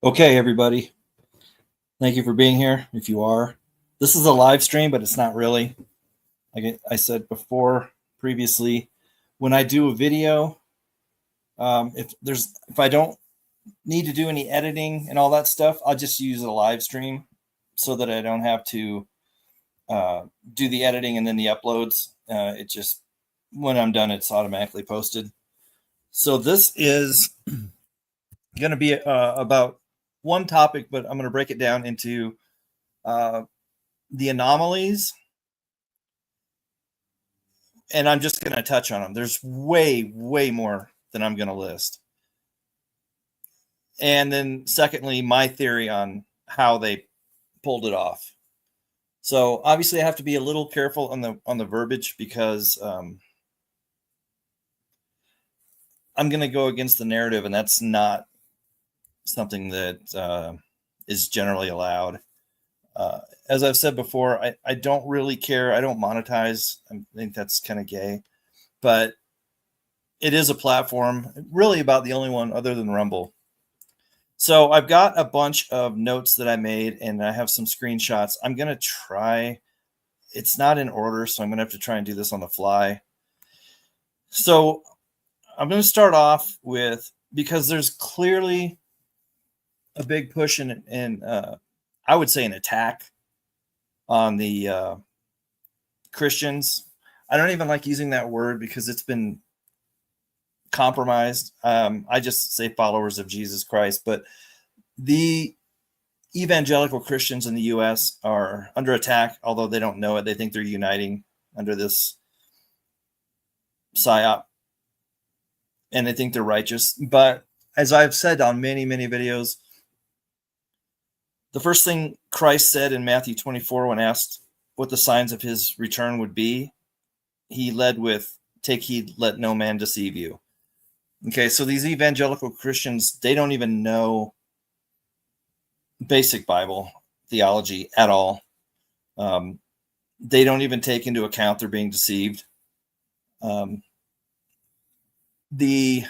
Okay, everybody. Thank you for being here. If you are, this is a live stream, but it's not really. Like I said before, previously, when I do a video, if I don't need to do any editing and all that stuff, I'll just use a live stream so that I don't have to do the editing and then the uploads. It just when I'm done, it's automatically posted. So this is going to be about one topic, but I'm going to break it down into the anomalies, and I'm just going to touch on them. There's way more than I'm going to list. And then secondly, my theory on how they pulled it off. So obviously I have to be a little careful on the verbiage because I'm going to go against the narrative, and that's not something that is generally allowed. As I've said before, I don't really care. I don't monetize. I think that's kind of gay, but it is a platform, really about the only one other than Rumble. So I've got a bunch of notes that I made, and I have some screenshots. I'm going to try. It's not in order, so I'm going to have to try and do this on the fly. So I'm going to start off with, because there's clearly a big push in I would say an attack on the Christians. I don't even like using that word because it's been compromised. I just say followers of Jesus Christ, but the evangelical Christians in the U.S. are under attack, although they don't know it. They think they're uniting under this psyop, and they think they're righteous. But as I've said on many videos, the first thing Christ said in Matthew 24, when asked what the signs of his return would be, he led with, "Take heed, let no man deceive you." Okay, so these evangelical Christians, they don't even know basic Bible theology at all. They don't even take into account they're being deceived. The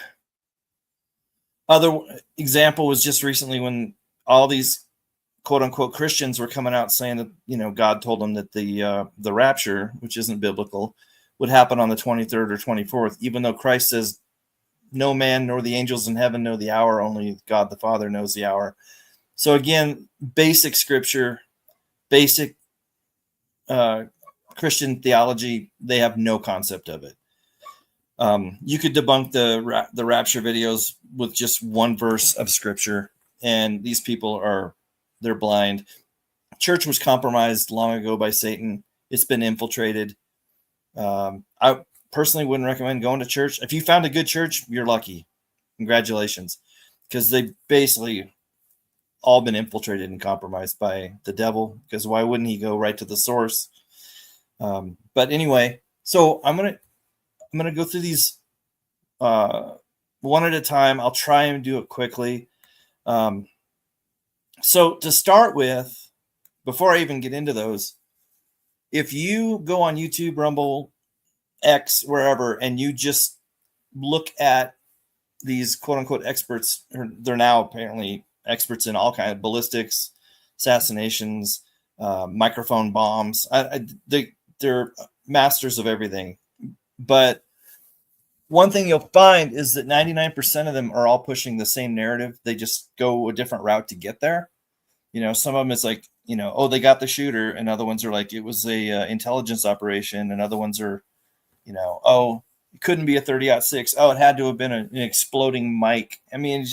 other example was just recently when all these quote unquote Christians were coming out saying that, God told them that the rapture, which isn't biblical, would happen on the 23rd or 24th, even though Christ says no man nor the angels in heaven know the hour, only God the Father knows the hour. So again, basic scripture, basic Christian theology, they have no concept of it. You could debunk the rapture videos with just one verse of scripture, and these people they're blind. Church was compromised long ago by Satan. It's been infiltrated. I personally wouldn't recommend going to church. If you found a good church, you're lucky. Congratulations, because they basically all been infiltrated and compromised by the devil, because why wouldn't he go right to the source? But anyway, so I'm gonna go through these one at a time. I'll try and do it quickly. So to start with, before I even get into those, if you go on YouTube, Rumble, X, wherever, and you just look at these quote unquote experts, they're now apparently experts in all kinds of ballistics, assassinations, microphone bombs. They're masters of everything. But one thing you'll find is that 99% of them are all pushing the same narrative. They just go a different route to get there. Some of them it's like, oh, they got the shooter, and other ones are like, it was a intelligence operation, and other ones are, oh, it couldn't be a 30-06. Oh, it had to have been an exploding mic. I mean,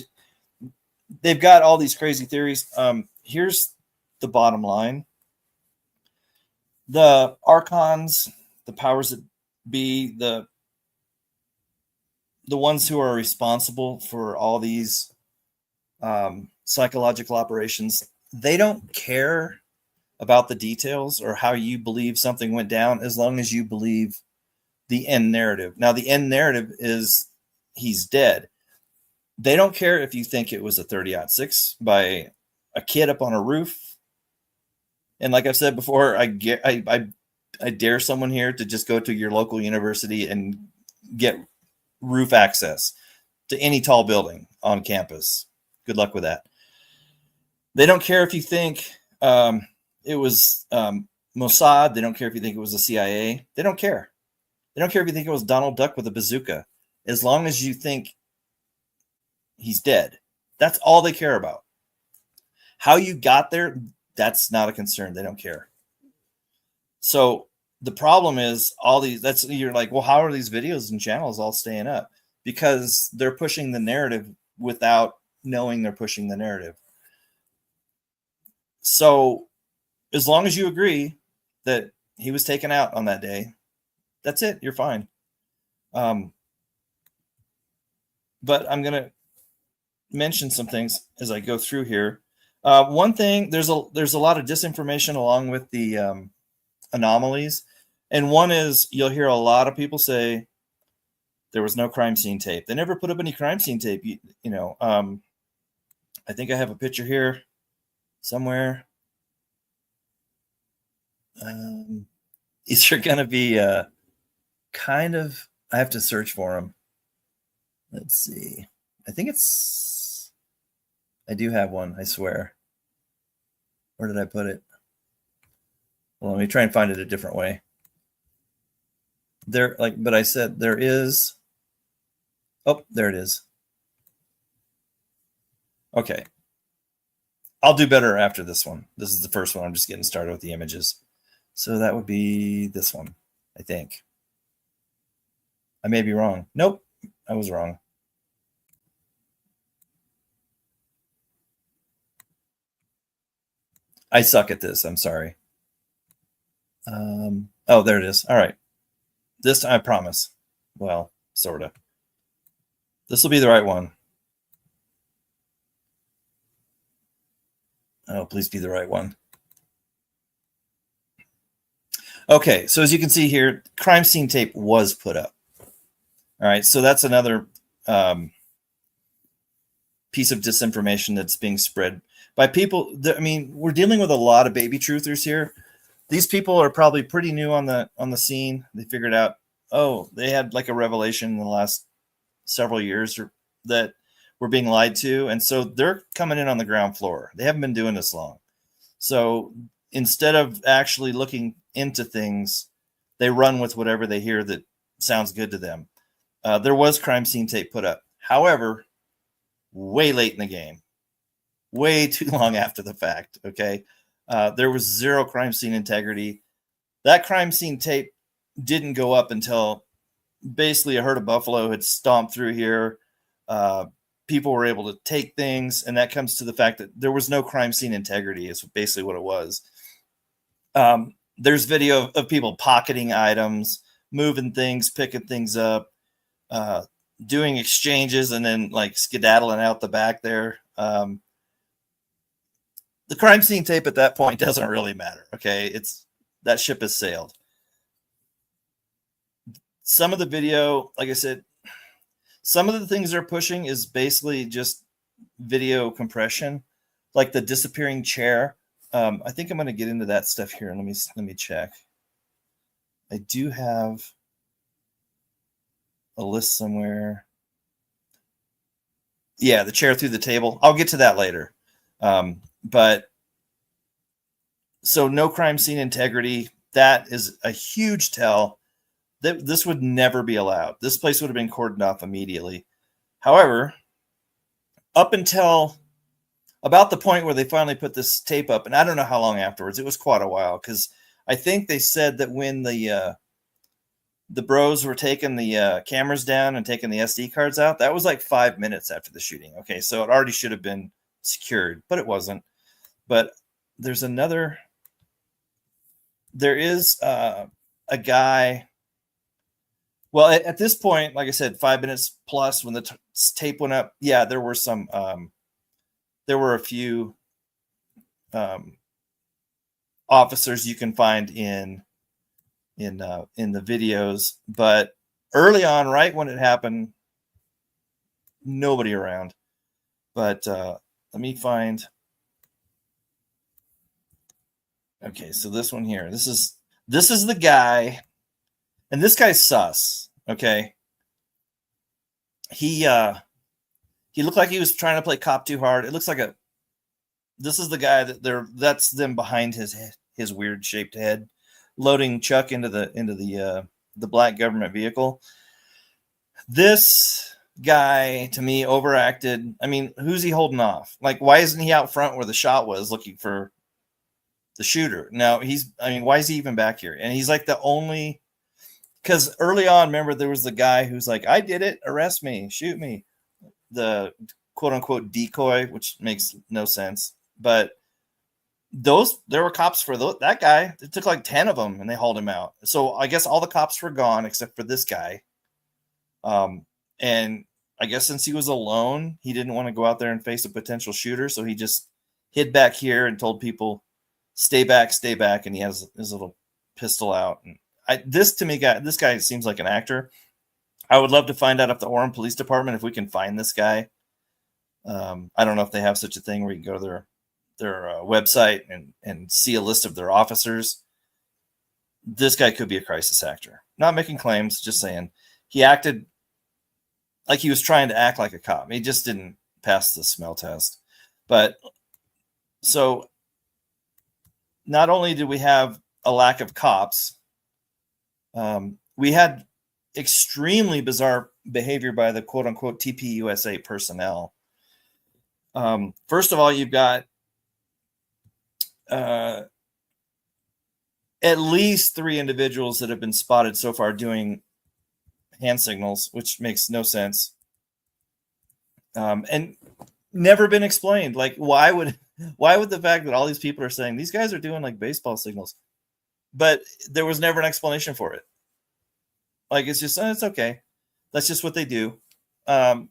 they've got all these crazy theories. Here's the bottom line. The archons, the powers that be, the ones who are responsible for all these psychological operations, they don't care about the details or how you believe something went down, as long as you believe the end narrative. Now, the end narrative is he's dead. They don't care if you think it was a 30-06 by a kid up on a roof. And like I've said before, I dare someone here to just go to your local university and get roof access to any tall building on campus. Good luck with that. They don't care if you think it was Mossad. They don't care if you think it was the CIA. They don't care. They don't care if you think it was Donald Duck with a bazooka. As long as you think he's dead. That's all they care about. How you got there, that's not a concern. They don't care. So the problem is all these, that's, you're like, well, how are these videos and channels all staying up? Because they're pushing the narrative without knowing they're pushing the narrative. So as long as you agree that he was taken out on that day, that's it. You're fine. But I'm going to mention some things as I go through here. One thing, there's a lot of disinformation along with the anomalies. And one is, you'll hear a lot of people say there was no crime scene tape. They never put up any crime scene tape. I think I have a picture here somewhere. These are going to be kind of, I have to search for them. Let's see. I think I do have one, I swear. Where did I put it? Well, let me try and find it a different way. But I said there is. Oh, there it is. Okay. I'll do better after this one. This is the first one. I'm just getting started with the images. So that would be this one, I think. I may be wrong. Nope, I was wrong. I suck at this. I'm sorry. Oh, there it is. All right. This, I promise. Well, sort of. This will be the right one. Oh, please be the right one. Okay, so as you can see here, crime scene tape was put up. All right, so that's another piece of disinformation that's being spread by people. I mean, we're dealing with a lot of baby truthers here. These people are probably pretty new on the scene. They figured out, oh, they had like a revelation in the last several years that we're being lied to, and so they're coming in on the ground floor. They haven't been doing this long. So instead of actually looking into things, they run with whatever they hear that sounds good to them. There was crime scene tape put up. However, way late in the game, way too long after the fact. Okay. There was zero crime scene integrity. That crime scene tape didn't go up until basically a herd of buffalo had stomped through here. People were able to take things, and that comes to the fact that there was no crime scene integrity is basically what it was. There's video of people pocketing items, moving things, picking things up, doing exchanges, and then like skedaddling out the back there. The crime scene tape at that point doesn't really matter. Okay. That ship has sailed. Some of the video, like I said, some of the things they're pushing is basically just video compression, like the disappearing chair. I think I'm going to get into that stuff here. Let me check. I do have a list somewhere. Yeah, the chair through the table. I'll get to that later. But so no crime scene integrity. That is a huge tell. This would never be allowed. This place would have been cordoned off immediately. However, up until about the point where they finally put this tape up, and I don't know how long afterwards, it was quite a while, because I think they said that when the bros were taking the cameras down and taking the SD cards out, that was like 5 minutes after the shooting. Okay, so it already should have been secured, but it wasn't. But there is a guy. Well, at this point, like I said, 5 minutes plus when the tape went up, yeah, there were a few officers you can find in the videos, but early on, right when it happened, nobody around. But let me find. Okay, so this one here, this is the guy. And this guy's sus, okay? He looked like he was trying to play cop too hard. It looks like This is the guy that's them behind his weird shaped head, loading Chuck into the black government vehicle. This guy to me overacted. I mean, who's he holding off? Like, why isn't he out front where the shot was looking for the shooter? Now why is he even back here? And he's like the only, because early on, remember, there was the guy who's like, I did it, arrest me, shoot me. The quote unquote decoy, which makes no sense. But there were cops for that guy. It took like 10 of them and they hauled him out. So I guess all the cops were gone except for this guy. And I guess since he was alone, he didn't want to go out there and face a potential shooter. So he just hid back here and told people, stay back. And he has his little pistol out. And this guy seems like an actor. I would love to find out if the Orem Police Department, if we can find this guy. I don't know if they have such a thing where you can go to their website and see a list of their officers. This guy could be a crisis actor. Not making claims, just saying. He acted like he was trying to act like a cop. He just didn't pass the smell test. But so not only did we have a lack of cops, we had extremely bizarre behavior by the quote unquote TPUSA personnel. First of all, you've got at least 3 individuals that have been spotted so far doing hand signals, which makes no sense. And never been explained. Like, why would the fact that all these people are saying these guys are doing like baseball signals, but there was never an explanation for it. Like, it's just, it's okay. That's just what they do. I'm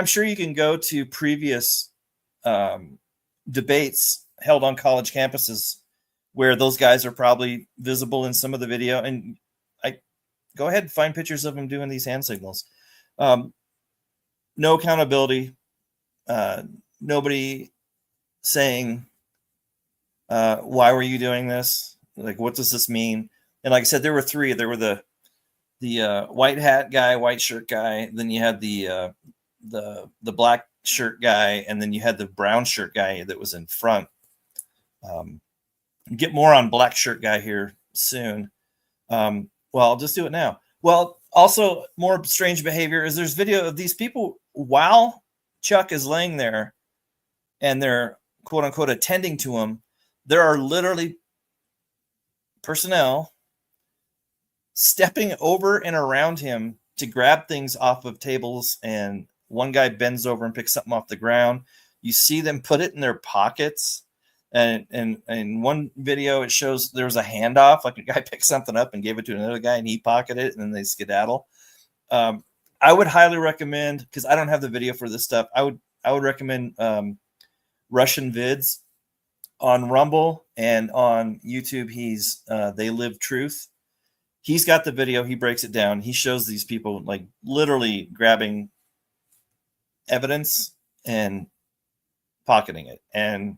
sure you can go to previous debates held on college campuses where those guys are probably visible in some of the video, and I go ahead and find pictures of them doing these hand signals. No accountability. Nobody saying, why were you doing this? Like, what does this mean? And like I said, there were 3. There were the white hat guy, white shirt guy. Then you had the black shirt guy, and then you had the brown shirt guy that was in front. Get more on black shirt guy here soon. Well, I'll just do it now. Well, also more strange behavior is there's video of these people while Chuck is laying there and they're quote unquote attending to him. There are literally personnel stepping over and around him to grab things off of tables, and one guy bends over and picks something off the ground. You see them put it in their pockets. And in one video, it shows there was a handoff, like a guy picked something up and gave it to another guy and he pocketed it, and then they skedaddle. I would highly recommend, because I don't have the video for this stuff, I would recommend Russian Vids on Rumble and on YouTube. He's They Live Truth. He's got the video. He breaks it down. He shows these people like literally grabbing evidence and pocketing it and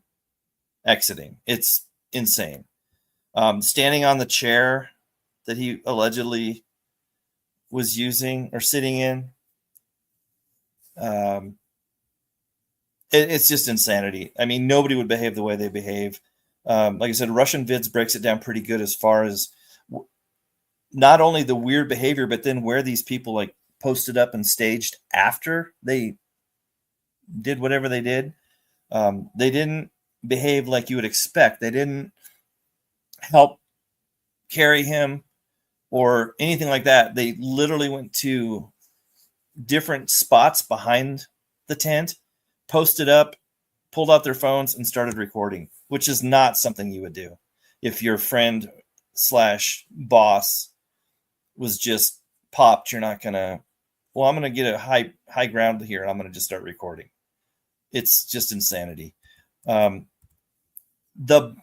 exiting. It's insane. Standing on the chair that he allegedly was using or sitting in. It's just insanity. I mean, nobody would behave the way they behave. Like I said, Russian Vids breaks it down pretty good as far as not only the weird behavior, but then where these people like posted up and staged after they did whatever they did. They didn't behave like you would expect. They didn't help carry him or anything like that. They literally went to different spots behind the tent, posted up, pulled out their phones, and started recording, which is not something you would do if your friend / boss was just popped. You're not gonna, well, I'm gonna get a high ground here and I'm gonna just start recording. It's just insanity. The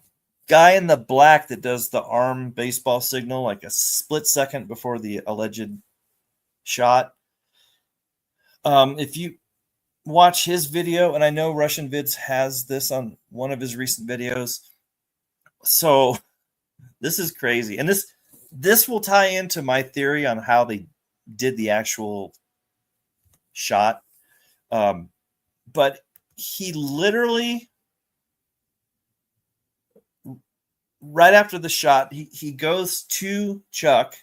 guy in the black that does the arm baseball signal, like a split second before the alleged shot. If you watch his video, and I know Russian Vids has this on one of his recent videos. So this is crazy. And this will tie into my theory on how they did the actual shot. But he literally right after the shot, he goes to Chuck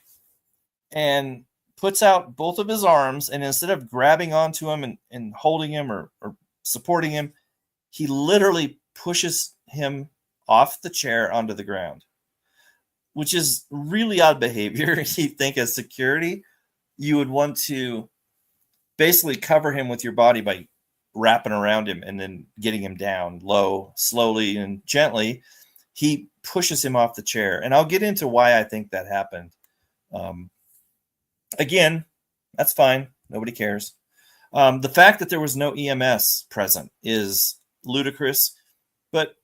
and puts out both of his arms, and instead of grabbing onto him and holding him or supporting him, he literally pushes him off the chair onto the ground, which is really odd behavior. You think as security, you would want to basically cover him with your body by wrapping around him and then getting him down low, slowly and gently. He pushes him off the chair. And I'll get into why I think that happened. Again, that's fine. Nobody cares. The fact that there was no EMS present is ludicrous. But,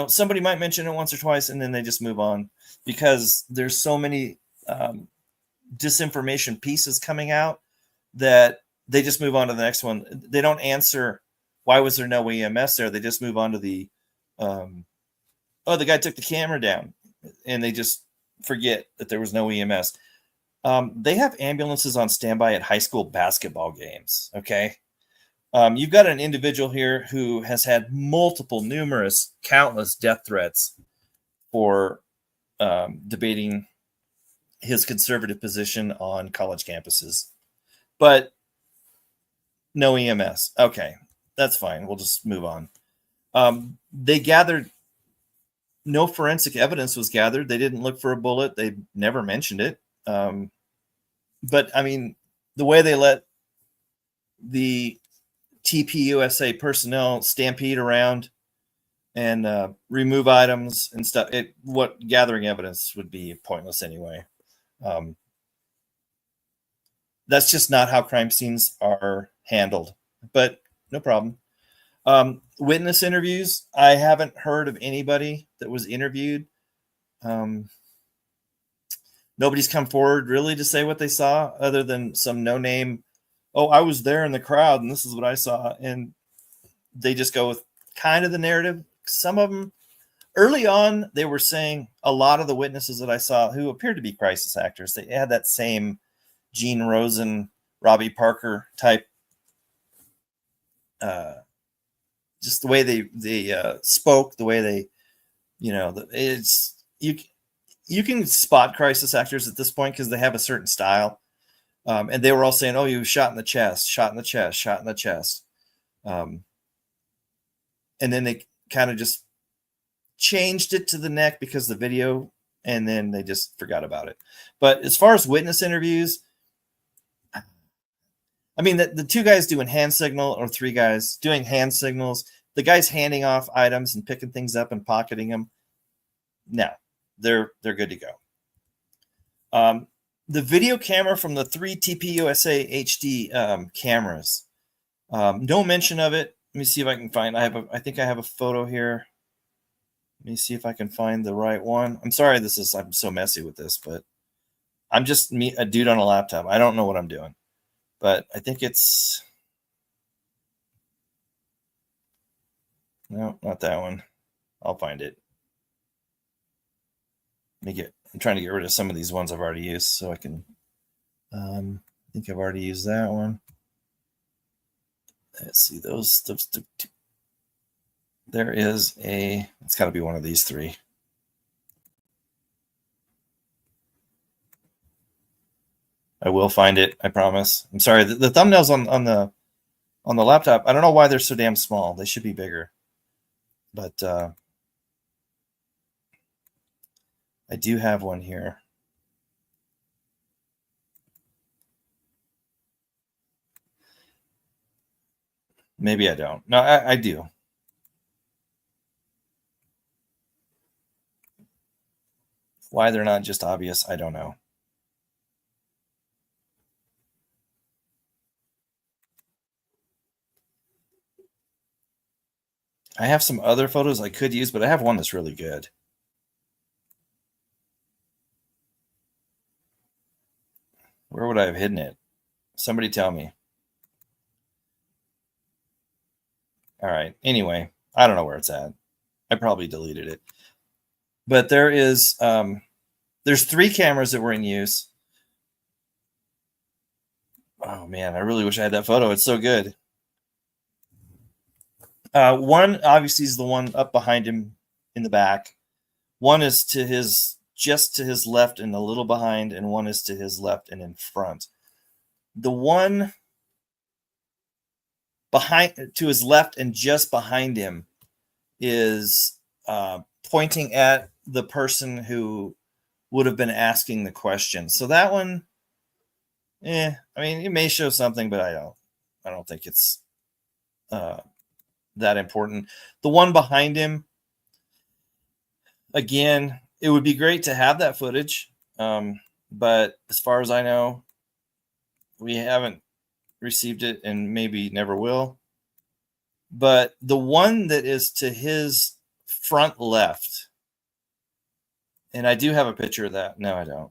somebody might mention it once or twice and then they just move on because there's so many disinformation pieces coming out that they just move on to the next one. They don't answer why was there no EMS there. They just move on to the the guy took the camera down, and they just forget that there was no EMS. They have ambulances on standby at high school basketball games. Okay. You've got an individual here who has had numerous, countless death threats for debating his conservative position on college campuses, but no EMS. Okay, that's fine. We'll just move on. They gathered, no forensic evidence was gathered. They didn't look for a bullet. They never mentioned it. But I mean, the way they let the TPUSA personnel stampede around and remove items and stuff, what gathering evidence would be pointless anyway. That's just not how crime scenes are handled, but no problem. Witness interviews. I haven't heard of anybody that was interviewed. Nobody's come forward really to say what they saw other than some no-name, I was there in the crowd and this is what I saw. And they just go with kind of the narrative. Some of them, early on, they were saying a lot of the witnesses that I saw who appeared to be crisis actors, they had that same Gene Rosen, Robbie Parker type, just the way they spoke, the way they, it's you can spot crisis actors at this point because they have a certain style, and they were all saying, "Oh, you shot in the chest, shot in the chest, shot in the chest," and then they kind of just changed it to the neck because the video, and then they just forgot about it. But as far as witness interviews, I mean, the two guys doing hand signal or three guys doing hand signals, the guys handing off items and picking things up and pocketing them. No, they're good to go. The video camera from the 3 TPUSA HD cameras, no mention of it. Let me see if I can find. I think I have a photo here. Let me see if I can find the right one. I'm sorry, I'm so messy with this, but I'm just a dude on a laptop. I don't know what I'm doing. But I think it's, no, not that one. I'll find it. I'm trying to get rid of some of these ones I've already used so I can, I think I've already used that one. Let's see, those there is it's got to be one of these three. I will find it. I promise. I'm sorry. The thumbnails on the laptop, I don't know why they're so damn small. They should be bigger. But I do have one here. Maybe I don't. No, I do. Why they're not just obvious, I don't know. I have some other photos I could use, but I have one that's really good. Where would I have hidden it? Somebody tell me. All right. Anyway, I don't know where it's at. I probably deleted it. But there's 3 cameras that were in use. Oh man, I really wish I had that photo. It's so good. One obviously is the one up behind him in the back. One is just to his left and a little behind, and one is to his left and in front. The one behind to his left and just behind him is pointing at the person who would have been asking the question. So that one, I mean, it may show something, but I don't think it's that important. The one behind him, again, it would be great to have that footage, but as far as I know, we haven't received it and maybe never will. But the one that is to his front left, and I do have a picture of that. No, I don't.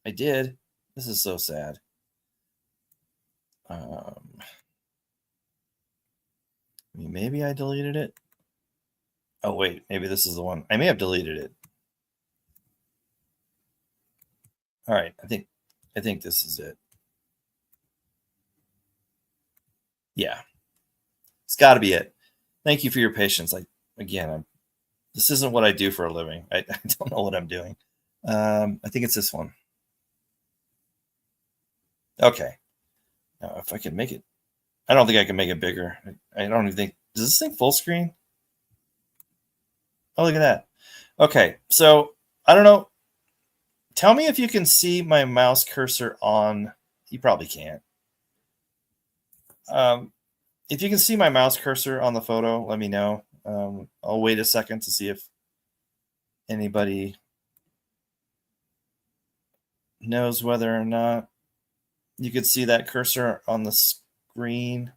I did. This is so sad. I mean, maybe I deleted it. Oh, wait, maybe this is the one. I may have deleted it. All right, I think this is it. Yeah, it's got to be it. Thank you for your patience. This isn't what I do for a living. I don't know what I'm doing. I think it's this one. Okay. Now, if I can make it, I don't think I can make it bigger. I don't even think, does this thing full screen? Oh, look at that. Okay, so I don't know. Tell me if you can see my mouse cursor on, you probably can't. If you can see my mouse cursor on the photo, let me know. I'll wait a second to see if anybody knows whether or not you could see that cursor on the screen.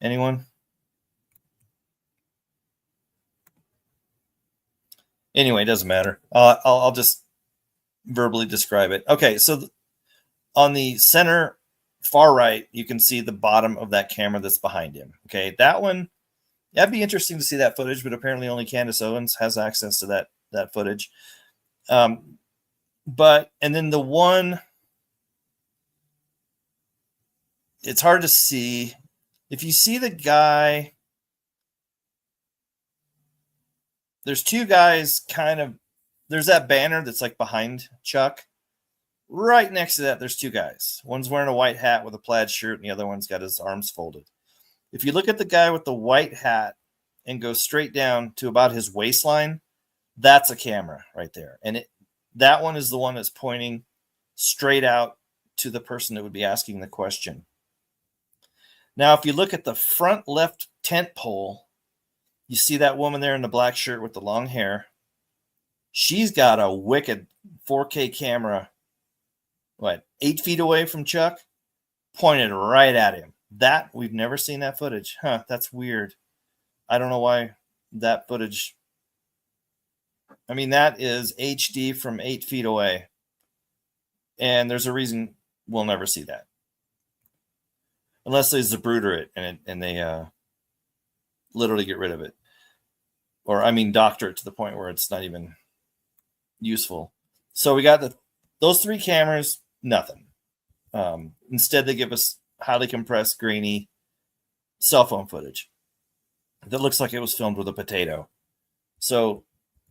Anyone? Anyway, it doesn't matter. I'll just verbally describe it. Okay, so on the center far right, you can see the bottom of that camera that's behind him. Okay, that one, that'd be interesting to see that footage, but apparently only Candace Owens has access to that footage. But and then the one, it's hard to see. If you see the guy, there's two guys kind of, there's that banner that's like behind Chuck. Right next to that, there's two guys. One's wearing a white hat with a plaid shirt, and the other one's got his arms folded. If you look at the guy with the white hat and go straight down to about his waistline, that's a camera right there. And that one is the one that's pointing straight out to the person that would be asking the question. Now, if you look at the front left tent pole, you see that woman there in the black shirt with the long hair. She's got a wicked 4K camera, 8 feet away from Chuck, pointed right at him. That, we've never seen that footage. Huh, that's weird. I don't know why that footage. I mean, that is HD from 8 feet away. And there's a reason we'll never see that. Unless they Zapruder it and they literally get rid of it. Or, I mean, doctor it to the point where it's not even useful. So we got those three cameras, nothing. Instead, they give us highly compressed, grainy cell phone footage that looks like it was filmed with a potato. So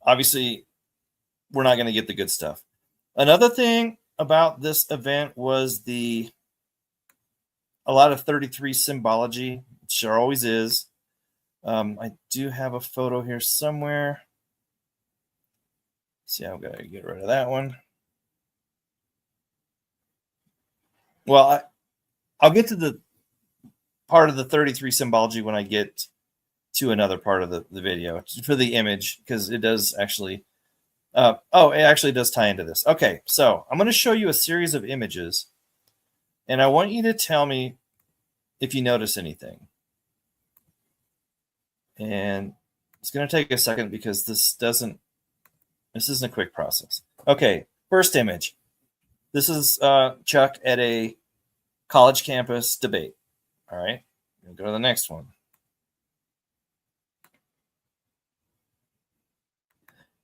obviously, we're not going to get the good stuff. Another thing about this event was a lot of 33 symbology. It sure always is. I do have a photo here somewhere. See, I'm going to get rid of that one. Well, I'll get to the part of the 33 symbology when I get to another part of the video for the image, because it does actually, it actually does tie into this. Okay, so I'm going to show you a series of images, and I want you to tell me if you notice anything. And it's going to take a second because this isn't a quick process. Okay, first image. This is Chuck at a college campus debate. All right, we'll go to the next one.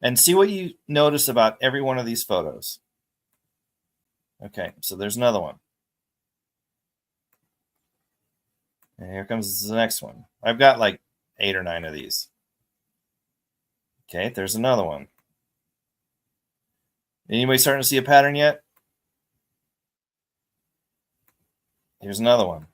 And see what you notice about every one of these photos. Okay, so there's another one. And here comes the next one. I've got like 8 or 9 of these. Okay, there's another one. Anybody starting to see a pattern yet? Here's another one.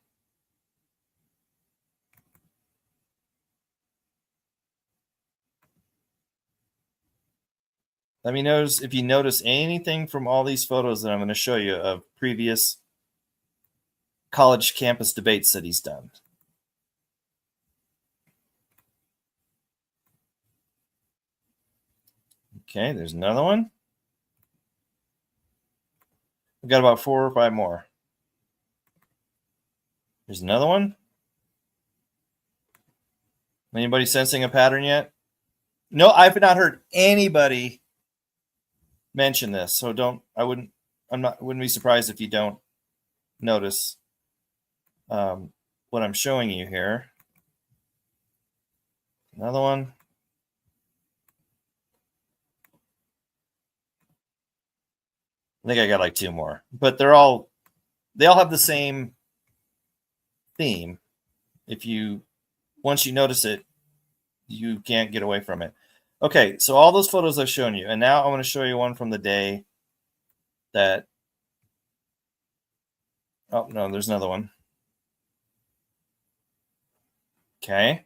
Let me know if you notice anything from all these photos that I'm going to show you of previous college campus debates that he's done. Okay, there's another one. We've got about 4 or 5 more. There's another one. Anybody sensing a pattern yet? No, I've not heard anybody mention this, so wouldn't be surprised if you don't notice what I'm showing you here. Another one. I think I got like 2 more, but they all have the same theme. Once you notice it, you can't get away from it. Okay, so all those photos I've shown you, and now I want to show you one from the day that. Oh no, there's another one. Okay,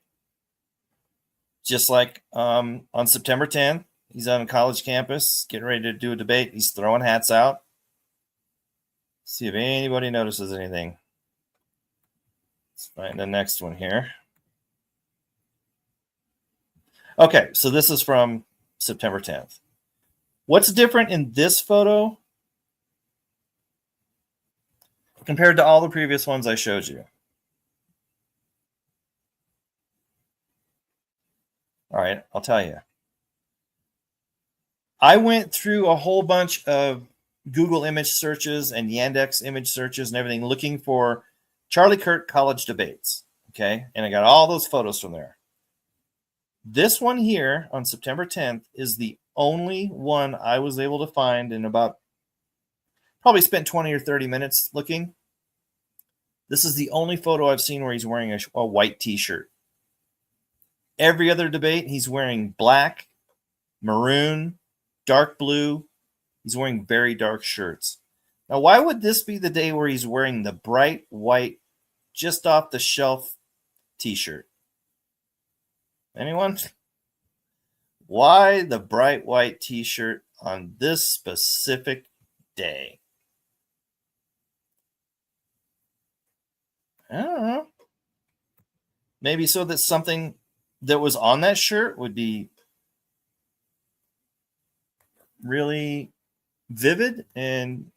just like on September 10th, he's on a college campus getting ready to do a debate. He's throwing hats out. See if anybody notices anything. Let's find the next one here. Okay, so this is from September 10th. What's different in this photo compared to all the previous ones I showed you? All right, I'll tell you. I went through a whole bunch of Google image searches and Yandex image searches and everything looking for Charlie Kirk college debates. Okay, and I got all those photos from there. This one here on September 10th is the only one I was able to find in about, probably spent 20 or 30 minutes looking. This is the only photo I've seen where he's wearing a white t-shirt. Every other debate, he's wearing black, maroon, dark blue. He's wearing very dark shirts. Now, why would this be the day where he's wearing the bright white, just off the shelf t-shirt? Anyone? Why the bright white t-shirt on this specific day? I don't know. Maybe so that something that was on that shirt would be really vivid and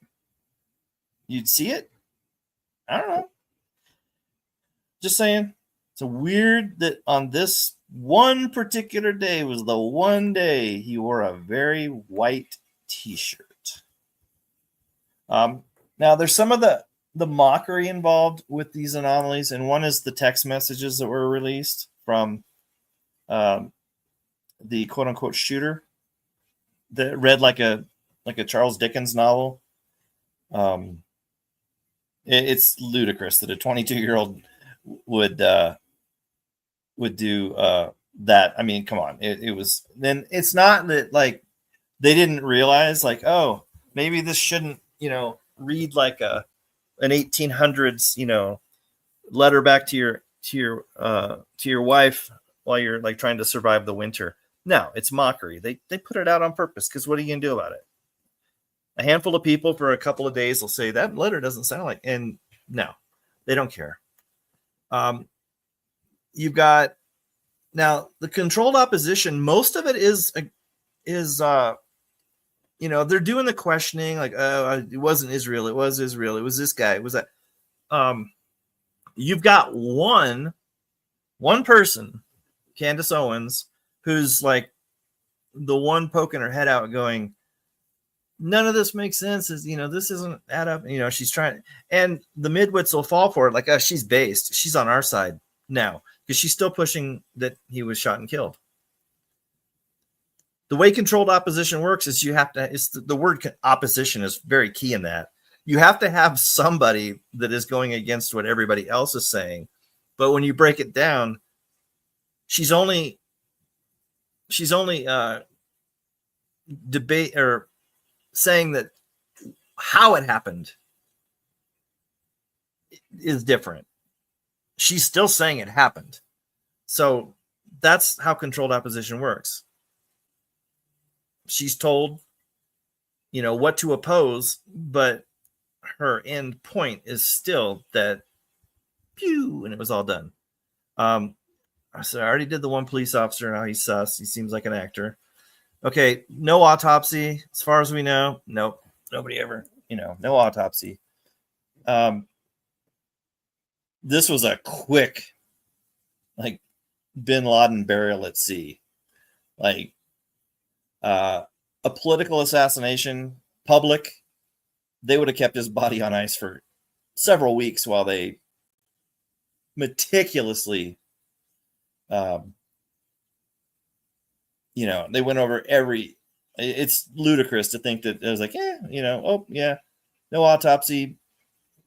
you'd see it. I don't know. Just saying. It's a weird that on this one particular day was the one day he wore a very white t-shirt. Now there's some of the mockery involved with these anomalies, and one is the text messages that were released from the quote-unquote shooter that read like a Charles Dickens novel. It's ludicrous that a 22-year-old would do that. I mean, come on. It was, then it's not that like they didn't realize like, oh, maybe this shouldn't, read like an 1800s, letter back to your wife while you're like trying to survive the winter. No, it's mockery. They put it out on purpose because what are you going to do about it? A handful of people for a couple of days will say that letter doesn't sound like, and no, they don't care. You've got now the controlled opposition. Most of it is they're doing the questioning like, oh, it wasn't Israel. It was Israel. It was this guy. It was that. You've got one person, Candace Owens, who's like the one poking her head out going, none of this makes sense. This isn't add up. She's trying, and the midwits will fall for it. Like, oh, she's based. She's on our side now because she's still pushing that he was shot and killed. The way controlled opposition works is you have to, the word opposition is very key in that. You have to have somebody that is going against what everybody else is saying. But when you break it down, she's only she's only debate or saying that how it happened is different. She's still saying it happened. So that's how controlled opposition works. She's told, what to oppose, but her end point is still that pew, and it was all done. So I already did the one police officer. Now he's sus. He seems like an actor. Okay, no autopsy. As far as we know, nope. Nobody ever, no autopsy. This was a quick, like, bin Laden burial at sea. Like, a political assassination, public, they would have kept his body on ice for several weeks while they meticulously, they went over every, it's ludicrous to think that it was like, no autopsy,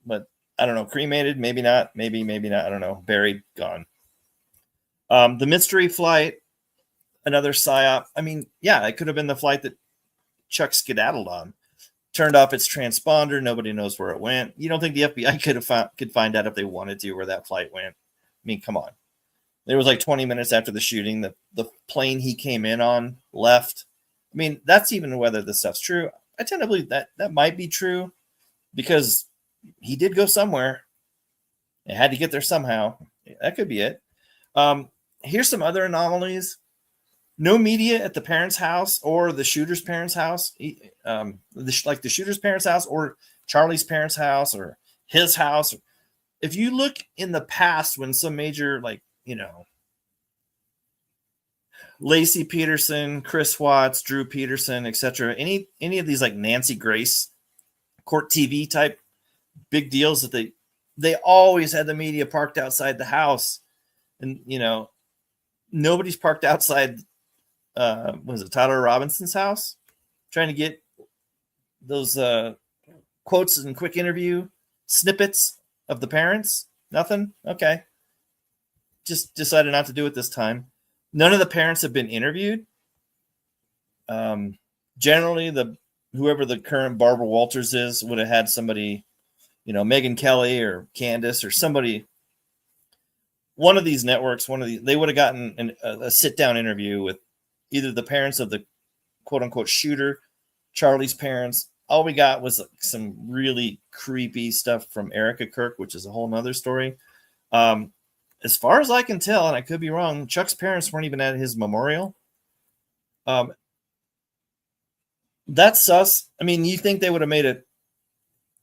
but I don't know, cremated, maybe not, maybe not, I don't know, buried, gone. The mystery flight, another psyop. I mean, yeah, it could have been the flight that Chuck skedaddled on. Turned off its transponder. Nobody knows where it went. You don't think the FBI could find out if they wanted to where that flight went? I mean, come on. There was like 20 minutes after the shooting, the plane he came in on left. I mean, that's even whether this stuff's true. I tend to believe that might be true because he did go somewhere. It had to get there somehow. That could be it. Here's some other anomalies. No media at the parents' house or the shooter's parents' house, like the shooter's parents' house or Charlie's parents' house or his house. If you look in the past when some major, like, Lacey Peterson, Chris Watts, Drew Peterson, etc., any of these like Nancy Grace court TV type big deals that they always had the media parked outside the house, and nobody's parked outside. Was it Tyler Robinson's house? Trying to get those quotes and quick interview snippets of the parents. Nothing. Okay. Just decided not to do it this time. None of the parents have been interviewed. Generally, whoever the current Barbara Walters is would have had somebody, Megyn Kelly or Candace or somebody. One of these networks, they would have gotten a sit-down interview with either the parents of the quote-unquote shooter, Charlie's parents. All we got was like some really creepy stuff from Erica Kirk, which is a whole nother story. As far as I can tell, and I could be wrong, Chuck's parents weren't even at his memorial. That's sus. I mean, you think they would have made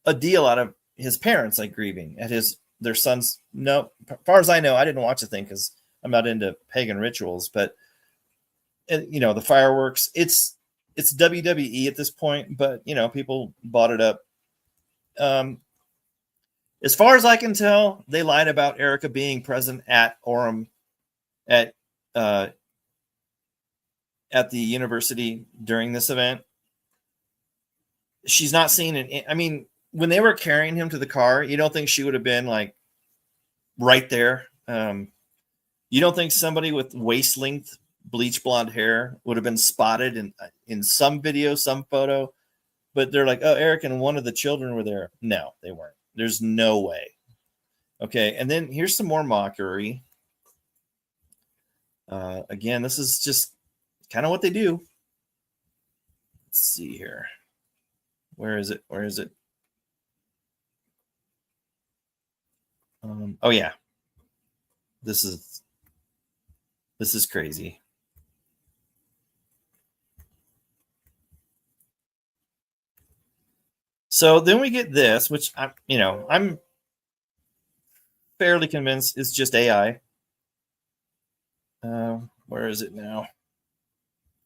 a deal out of his parents, like grieving at their son's? No, as far as I know, I didn't watch the thing because I'm not into pagan rituals, but the fireworks, it's WWE at this point, but people bought it up. As far as I can tell, they lied about Erica being present at Orem at the university during this event. She's not seen it. I mean, when they were carrying him to the car, you don't think she would have been like right there? You don't think somebody with waist length bleach blonde hair would have been spotted in some video, some photo? But they're like, oh, Eric and one of the children were there. No, they weren't. There's no way. Okay, and then here's some more mockery. Again, this is just kind of what they do. Let's see here. Where is it? Oh yeah, this is crazy. So then we get this, which I'm fairly convinced is just AI. Where is it now?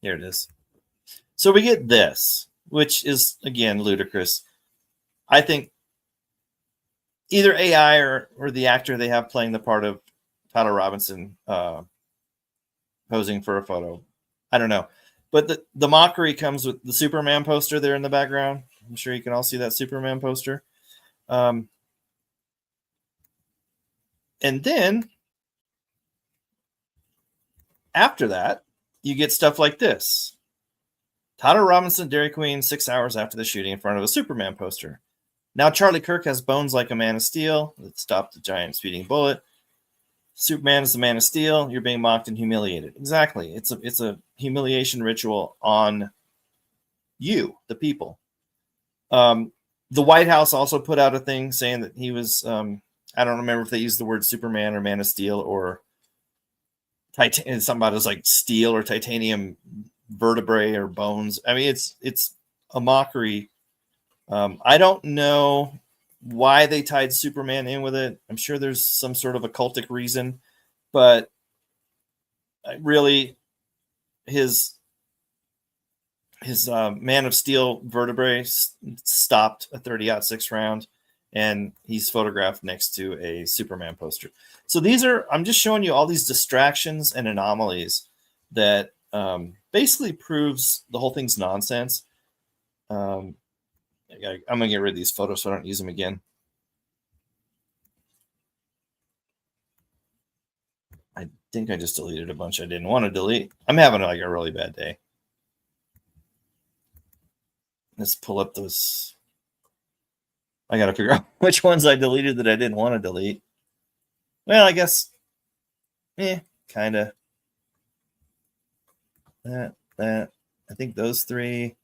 Here it is. So we get this, which is, again, ludicrous. I think either AI or the actor they have playing the part of Tyler Robinson posing for a photo. I don't know. But the mockery comes with the Superman poster there in the background. I'm sure you can all see that Superman poster. And then after that, you get stuff like this. Tyler Robinson, Dairy Queen, 6 hours after the shooting in front of a Superman poster. Now Charlie Kirk has bones like a Man of Steel that stopped the giant speeding bullet. Superman is the Man of Steel. You're being mocked and humiliated. Exactly. It's a humiliation ritual on you, the people. The White House also put out a thing saying that he was, I don't remember if they used the word Superman or Man of Steel or something about it was like steel or titanium vertebrae or bones. I mean, it's a mockery. I don't know why they tied Superman in with it. I'm sure there's some sort of occultic reason, but really his Man of Steel vertebrae stopped a 30-06 round, and he's photographed next to a Superman poster. So I'm just showing you all these distractions and anomalies that basically proves the whole thing's nonsense. I'm going to get rid of these photos so I don't use them again. I think I just deleted a bunch I didn't want to delete. I'm having like a really bad day. Let's pull up those. I got to figure out which ones I deleted that I didn't want to delete. Well, I guess, kind of. That. I think those three.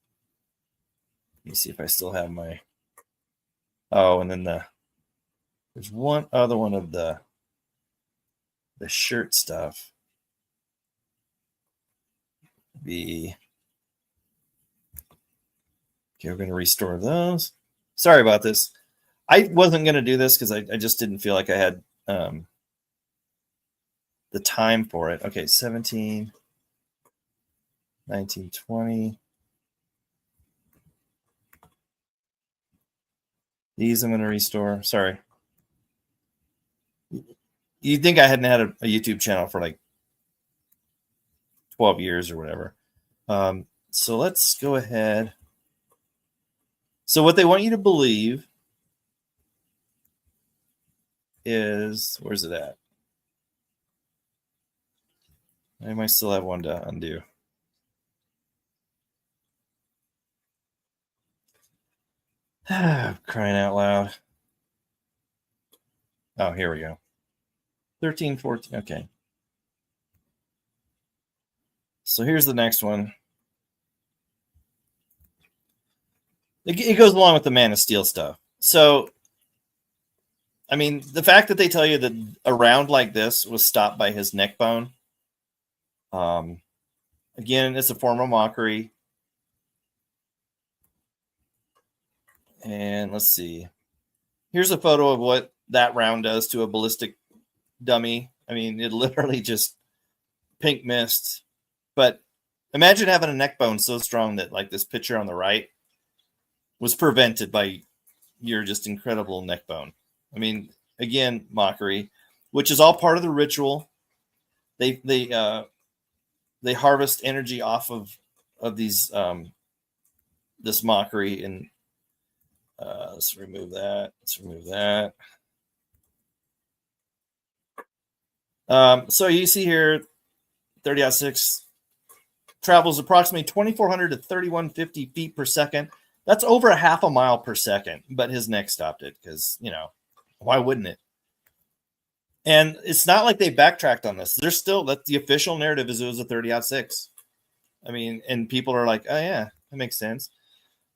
Let me see if I still have my. Oh, and then there's one other one of the shirt stuff. Okay, we're going to restore those. Sorry about this. I wasn't going to do this because I just didn't feel like I had the time for it. Okay, 17, 19, 20. These I'm going to restore. Sorry. You'd think I hadn't had a YouTube channel for like 12 years or whatever. So let's go ahead. So what they want you to believe is, where's it at? I might still have one to undo. Crying out loud. Oh, here we go. 13, 14. Okay. So here's the next one. It goes along with the Man of Steel stuff. So, I mean, the fact that they tell you that a round like this was stopped by his neck bone. Again, it's a form of mockery. And let's see. Here's a photo of what that round does to a ballistic dummy. I mean, it literally just pink mist. But imagine having a neck bone so strong that, like, this picture on the right was prevented by your just incredible neck bone. I mean, again, mockery, which is all part of the ritual. They harvest energy off of these this mockery, and let's remove that. So you see here, 30-06 travels approximately 2,400 to 3,150 feet per second. That's over a half a mile per second, but his neck stopped it because, why wouldn't it? And it's not like they backtracked on this. They're still, that the official narrative is it was a 30-06. I mean, and people are like, oh yeah, that makes sense.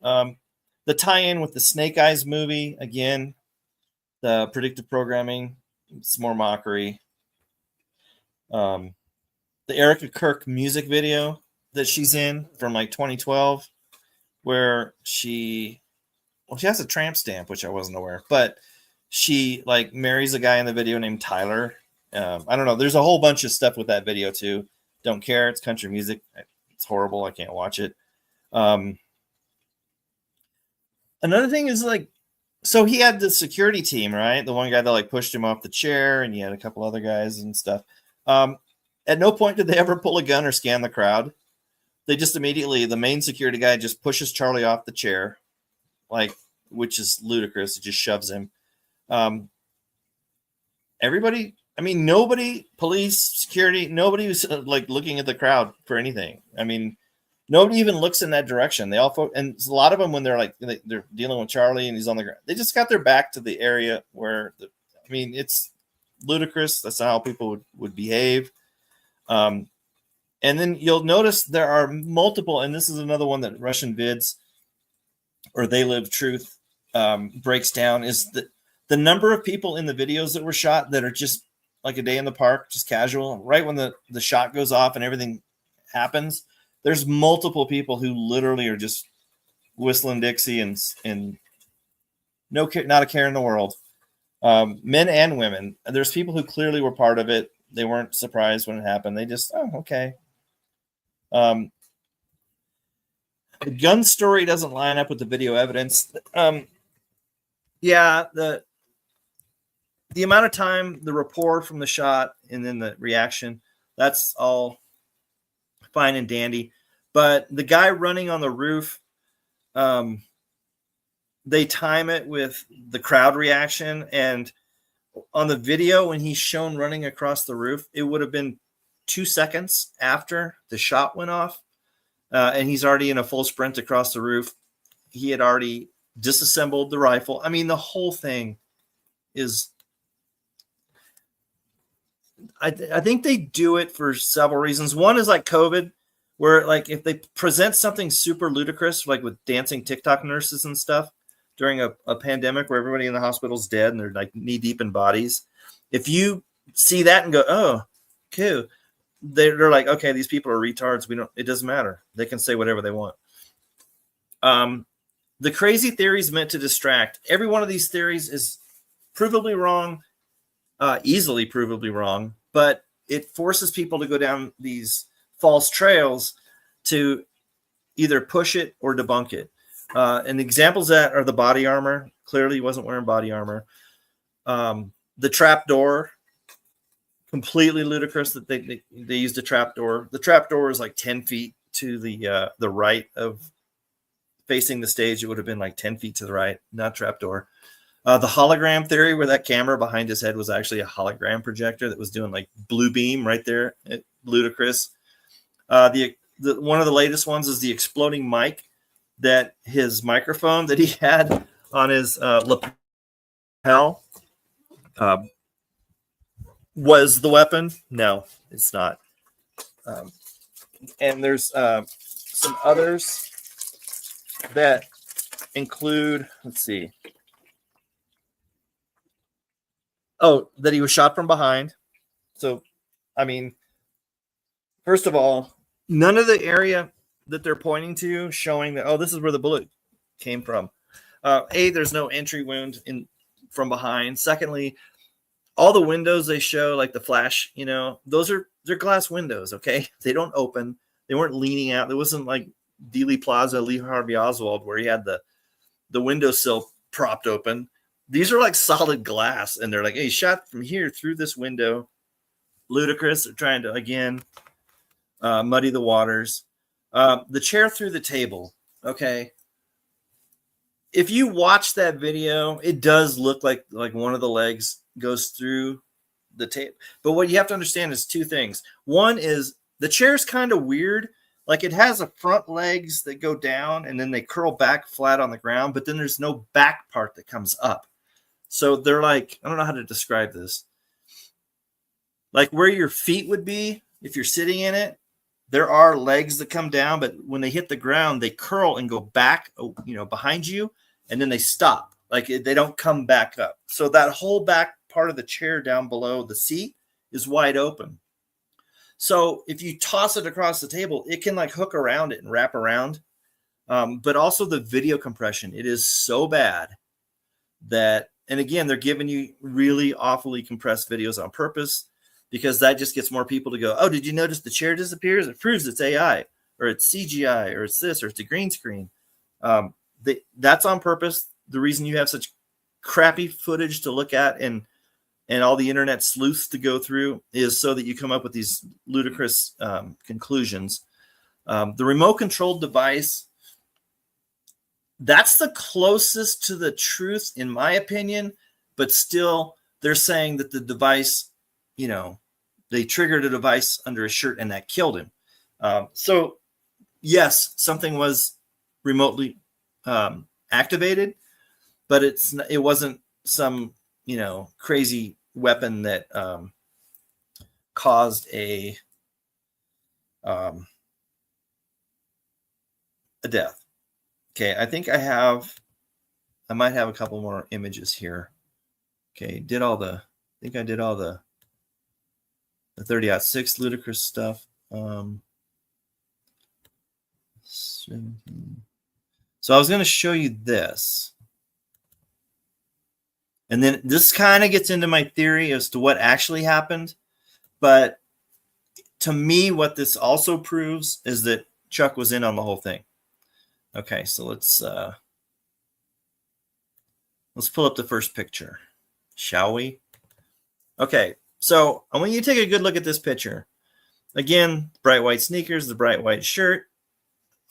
The tie-in with the Snake Eyes movie, again, the predictive programming, it's more mockery. The Erica Kirk music video that she's in from like 2012, where she has a tramp stamp, which I wasn't aware, but she like marries a guy in the video named Tyler. I don't know. There's a whole bunch of stuff with that video too. Don't care. It's country music. It's horrible. I can't watch it. Another thing is like, so he had the security team, right? The one guy that like pushed him off the chair, and he had a couple other guys and stuff. At no point did they ever pull a gun or scan the crowd. They just immediately, the main security guy just pushes Charlie off the chair, like, which is ludicrous. It just shoves him. Everybody, I mean, nobody, police, security, nobody was like looking at the crowd for anything. I mean, nobody even looks in that direction. They all and a lot of them, when they're like they're dealing with Charlie and he's on the ground, they just got their back to the area where I mean, it's ludicrous. That's not how people would behave. And then you'll notice there are multiple, and this is another one that Russian Vids or They Live Truth breaks down, is that the number of people in the videos that were shot that are just like a day in the park, just casual, right when the shot goes off and everything happens, there's multiple people who literally are just whistling Dixie and no care, not a care in the world. Men and women. There's people who clearly were part of it. They weren't surprised when it happened. They just, oh, okay. The gun story doesn't line up with the video evidence. Yeah, the amount of time, the rapport from the shot, and then the reaction, that's all fine and dandy. But the guy running on the roof, they time it with the crowd reaction. And on the video, when he's shown running across the roof, it would have been 2 seconds after the shot went off. And he's already in a full sprint across the roof. He had already disassembled the rifle. I mean, the whole thing is, I think they do it for several reasons. One is like COVID, where like if they present something super ludicrous, like with dancing TikTok nurses and stuff during a pandemic where everybody in the hospital is dead and they're like knee deep in bodies. If you see that and go, oh, cool, they're like, okay, these people are retards. It doesn't matter. They can say whatever they want. The crazy theory is meant to distract. Every one of these theories is provably wrong, easily provably wrong, but it forces people to go down these false trails to either push it or debunk it. And examples of that are the body armor. Clearly he wasn't wearing body armor. The trap door, completely ludicrous that they used a trap door. The trap door is like 10 feet to the right of facing the stage. It would have been like 10 feet to the right, not trap door. The hologram theory, where that camera behind his head was actually a hologram projector that was doing like blue beam right there. Ludicrous. One of the latest ones is the exploding mic, that his microphone that he had on his lapel was the weapon. No, it's not. And there's some others that include, let's see. Oh, that he was shot from behind. So, I mean, first of all, none of the area that they're pointing to showing that, oh, this is where the bullet came from. There's no entry wound from behind. Secondly, all the windows they show, like the flash, they're glass windows, okay? They don't open. They weren't leaning out. There wasn't like Dealey Plaza, Lee Harvey Oswald, where he had the windowsill propped open. These are like solid glass, and they're like, hey, shot from here through this window. Ludicrous. They're trying to, again, muddy the waters. The chair through the table. Okay. If you watch that video, it does look like one of the legs goes through the table. But what you have to understand is two things. One is the chair's kind of weird. Like it has a front legs that go down and then they curl back flat on the ground, but then there's no back part that comes up. So they're like, I don't know how to describe this. Like where your feet would be if you're sitting in it, there are legs that come down, but when they hit the ground, they curl and go back, behind you, and then they stop. Like they don't come back up. So that whole back part of the chair down below the seat is wide open. So if you toss it across the table, it can like hook around it and wrap around. But also the video compression, it is so bad that, and again, they're giving you really awfully compressed videos on purpose, because that just gets more people to go, oh, did you notice the chair disappears? It proves it's AI or it's CGI or it's this or it's a green screen. That's on purpose. The reason you have such crappy footage to look at and all the internet sleuths to go through is so that you come up with these ludicrous conclusions. The remote controlled device, that's the closest to the truth, in my opinion, but still they're saying that the device they triggered a device under his shirt and that killed him. So yes, something was remotely activated, but it wasn't some, crazy weapon that caused a death. Okay, I think I might have a couple more images here. Okay, I did all the 30-06 ludicrous stuff. 17. So I was going to show you this. And then this kind of gets into my theory as to what actually happened. But to me, what this also proves is that Chuck was in on the whole thing. Okay, so let's pull up the first picture, shall we? Okay, so I want you to take a good look at this picture. Again, bright white sneakers, the bright white shirt,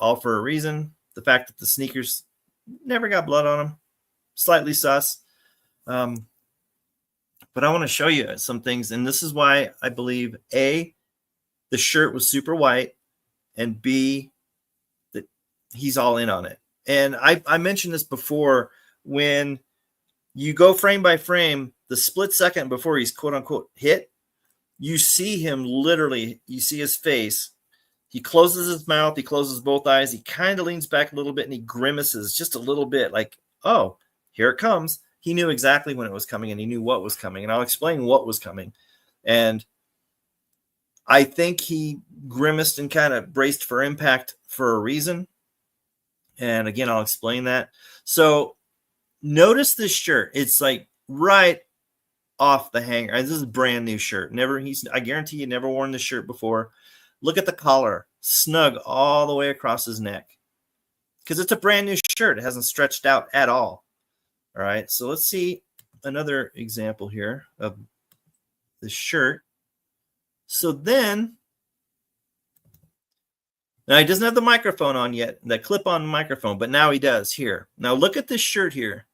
all for a reason. The fact that the sneakers never got blood on them, slightly sus. But I want to show you some things, and this is why I believe A, the shirt was super white, and B, that he's all in on it. And I mentioned this before, when you go frame by frame, the split second before he's quote unquote hit, you see him literally, you see his face. He closes his mouth, he closes both eyes, he kind of leans back a little bit, and he grimaces just a little bit like, oh, here it comes. He knew exactly when it was coming, and he knew what was coming. And I'll explain what was coming. And I think he grimaced and kind of braced for impact for a reason. And again, I'll explain that. So notice this shirt. It's like right off the hanger. This is a brand new shirt. I guarantee you never worn this shirt before. Look at the collar, snug all the way across his neck, because it's a brand new shirt. It hasn't stretched out at all. All right, so let's see another example here of the shirt. So then, now he doesn't have the microphone on yet, the clip-on microphone, but now he does here. Now look at this shirt here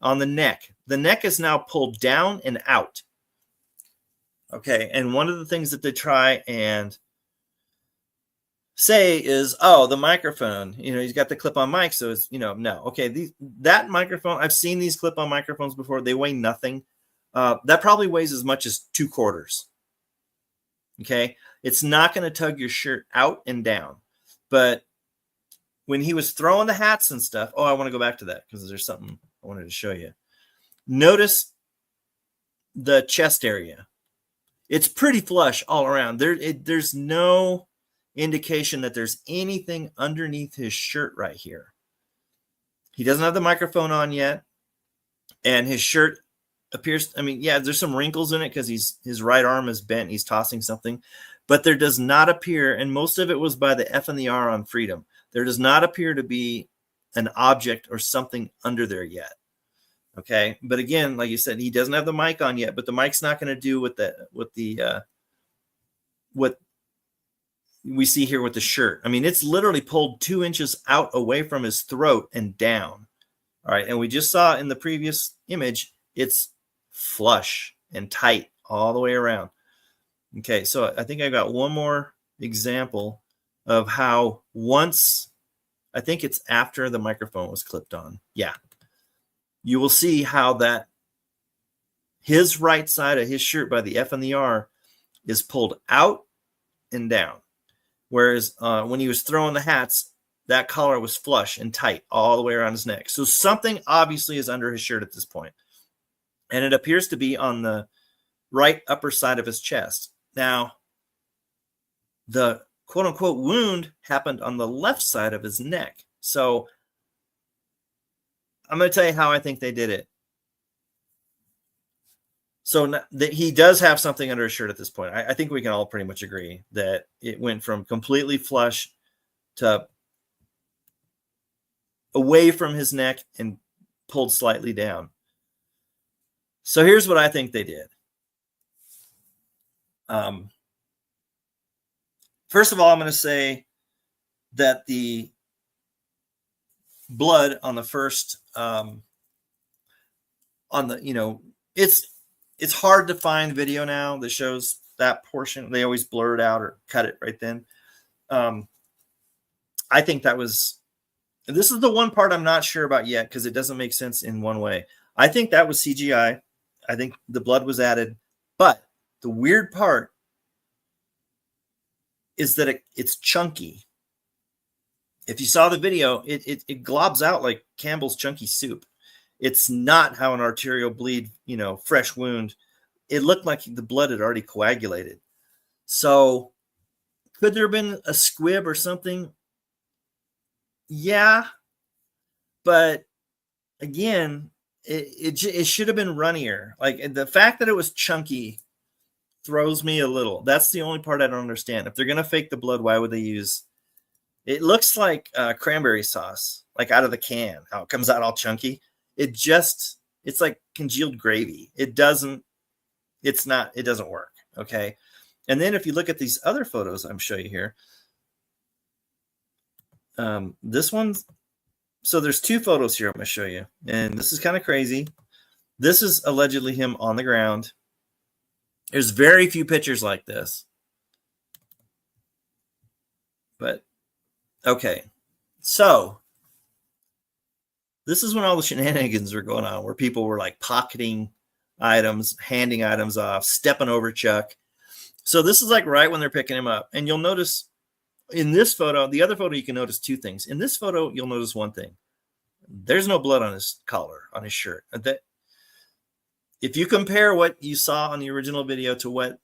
on the neck. The neck is now pulled down and out. Okay, and one of the things that they try and say is, oh, the microphone, he's got the clip-on mic, so it's, no. Okay, that microphone, I've seen these clip-on microphones before. They weigh nothing. That probably weighs as much as 2 quarters. Okay, it's not going to tug your shirt out and down. But when he was throwing the hats and stuff, I want to go back to that because there's something I wanted to show you. Notice the chest area. It's pretty flush all around. There's no indication that there's anything underneath his shirt right here. He doesn't have the microphone on yet, and his shirt appears, there's some wrinkles in it because his right arm is bent. He's tossing something, but there does not appear, and most of it was by the F and the R on Freedom, there does not appear to be an object or something under there yet. Okay, but again, like you said, he doesn't have the mic on yet, but the mic's not going to do what we see here with the shirt. It's literally pulled 2 inches out away from his throat and down. All right, and we just saw in the previous image, it's flush and tight all the way around. Okay, so I think I got one more example of how once, I think it's after the microphone was clipped on. Yeah. You will see how that his right side of his shirt by the F and the R is pulled out and down. Whereas when he was throwing the hats, that collar was flush and tight all the way around his neck. So something obviously is under his shirt at this point. And it appears to be on the right upper side of his chest. Now, the quote-unquote wound happened on the left side of his neck. So I'm going to tell you how I think they did it. So he does have something under his shirt at this point. I think we can all pretty much agree that it went from completely flush to away from his neck and pulled slightly down. So here's what I think they did. First of all, I'm going to say that the blood on the first, it's it's hard to find video now that shows that portion. They always blur it out or cut it right then. I think that was, this is the one part I'm not sure about yet because it doesn't make sense in one way. I think that was CGI. I think the blood was added. But the weird part is that it's chunky. If you saw the video, it globs out like Campbell's chunky soup. It's not how an arterial bleed, fresh wound. It looked like the blood had already coagulated. So could there have been a squib or something? Yeah. But again, it should have been runnier. Like the fact that it was chunky throws me a little. That's the only part I don't understand. If they're going to fake the blood, why would they use, it looks like cranberry sauce, like out of the can, how it comes out all chunky. It's like congealed gravy. It doesn't work. Okay. And then if you look at these other photos I'm showing you here, this one, so there's two photos here I'm going to show you. And this is kind of crazy. This is allegedly him on the ground. There's very few pictures like this. But, okay. So, this is when all the shenanigans were going on, where people were like pocketing items, handing items off, stepping over Chuck. So this is like right when they're picking him up. And you'll notice in this photo, the other photo, you can notice two things. In this photo, you'll notice one thing. There's no blood on his collar, on his shirt. That, if you compare what you saw on the original video to what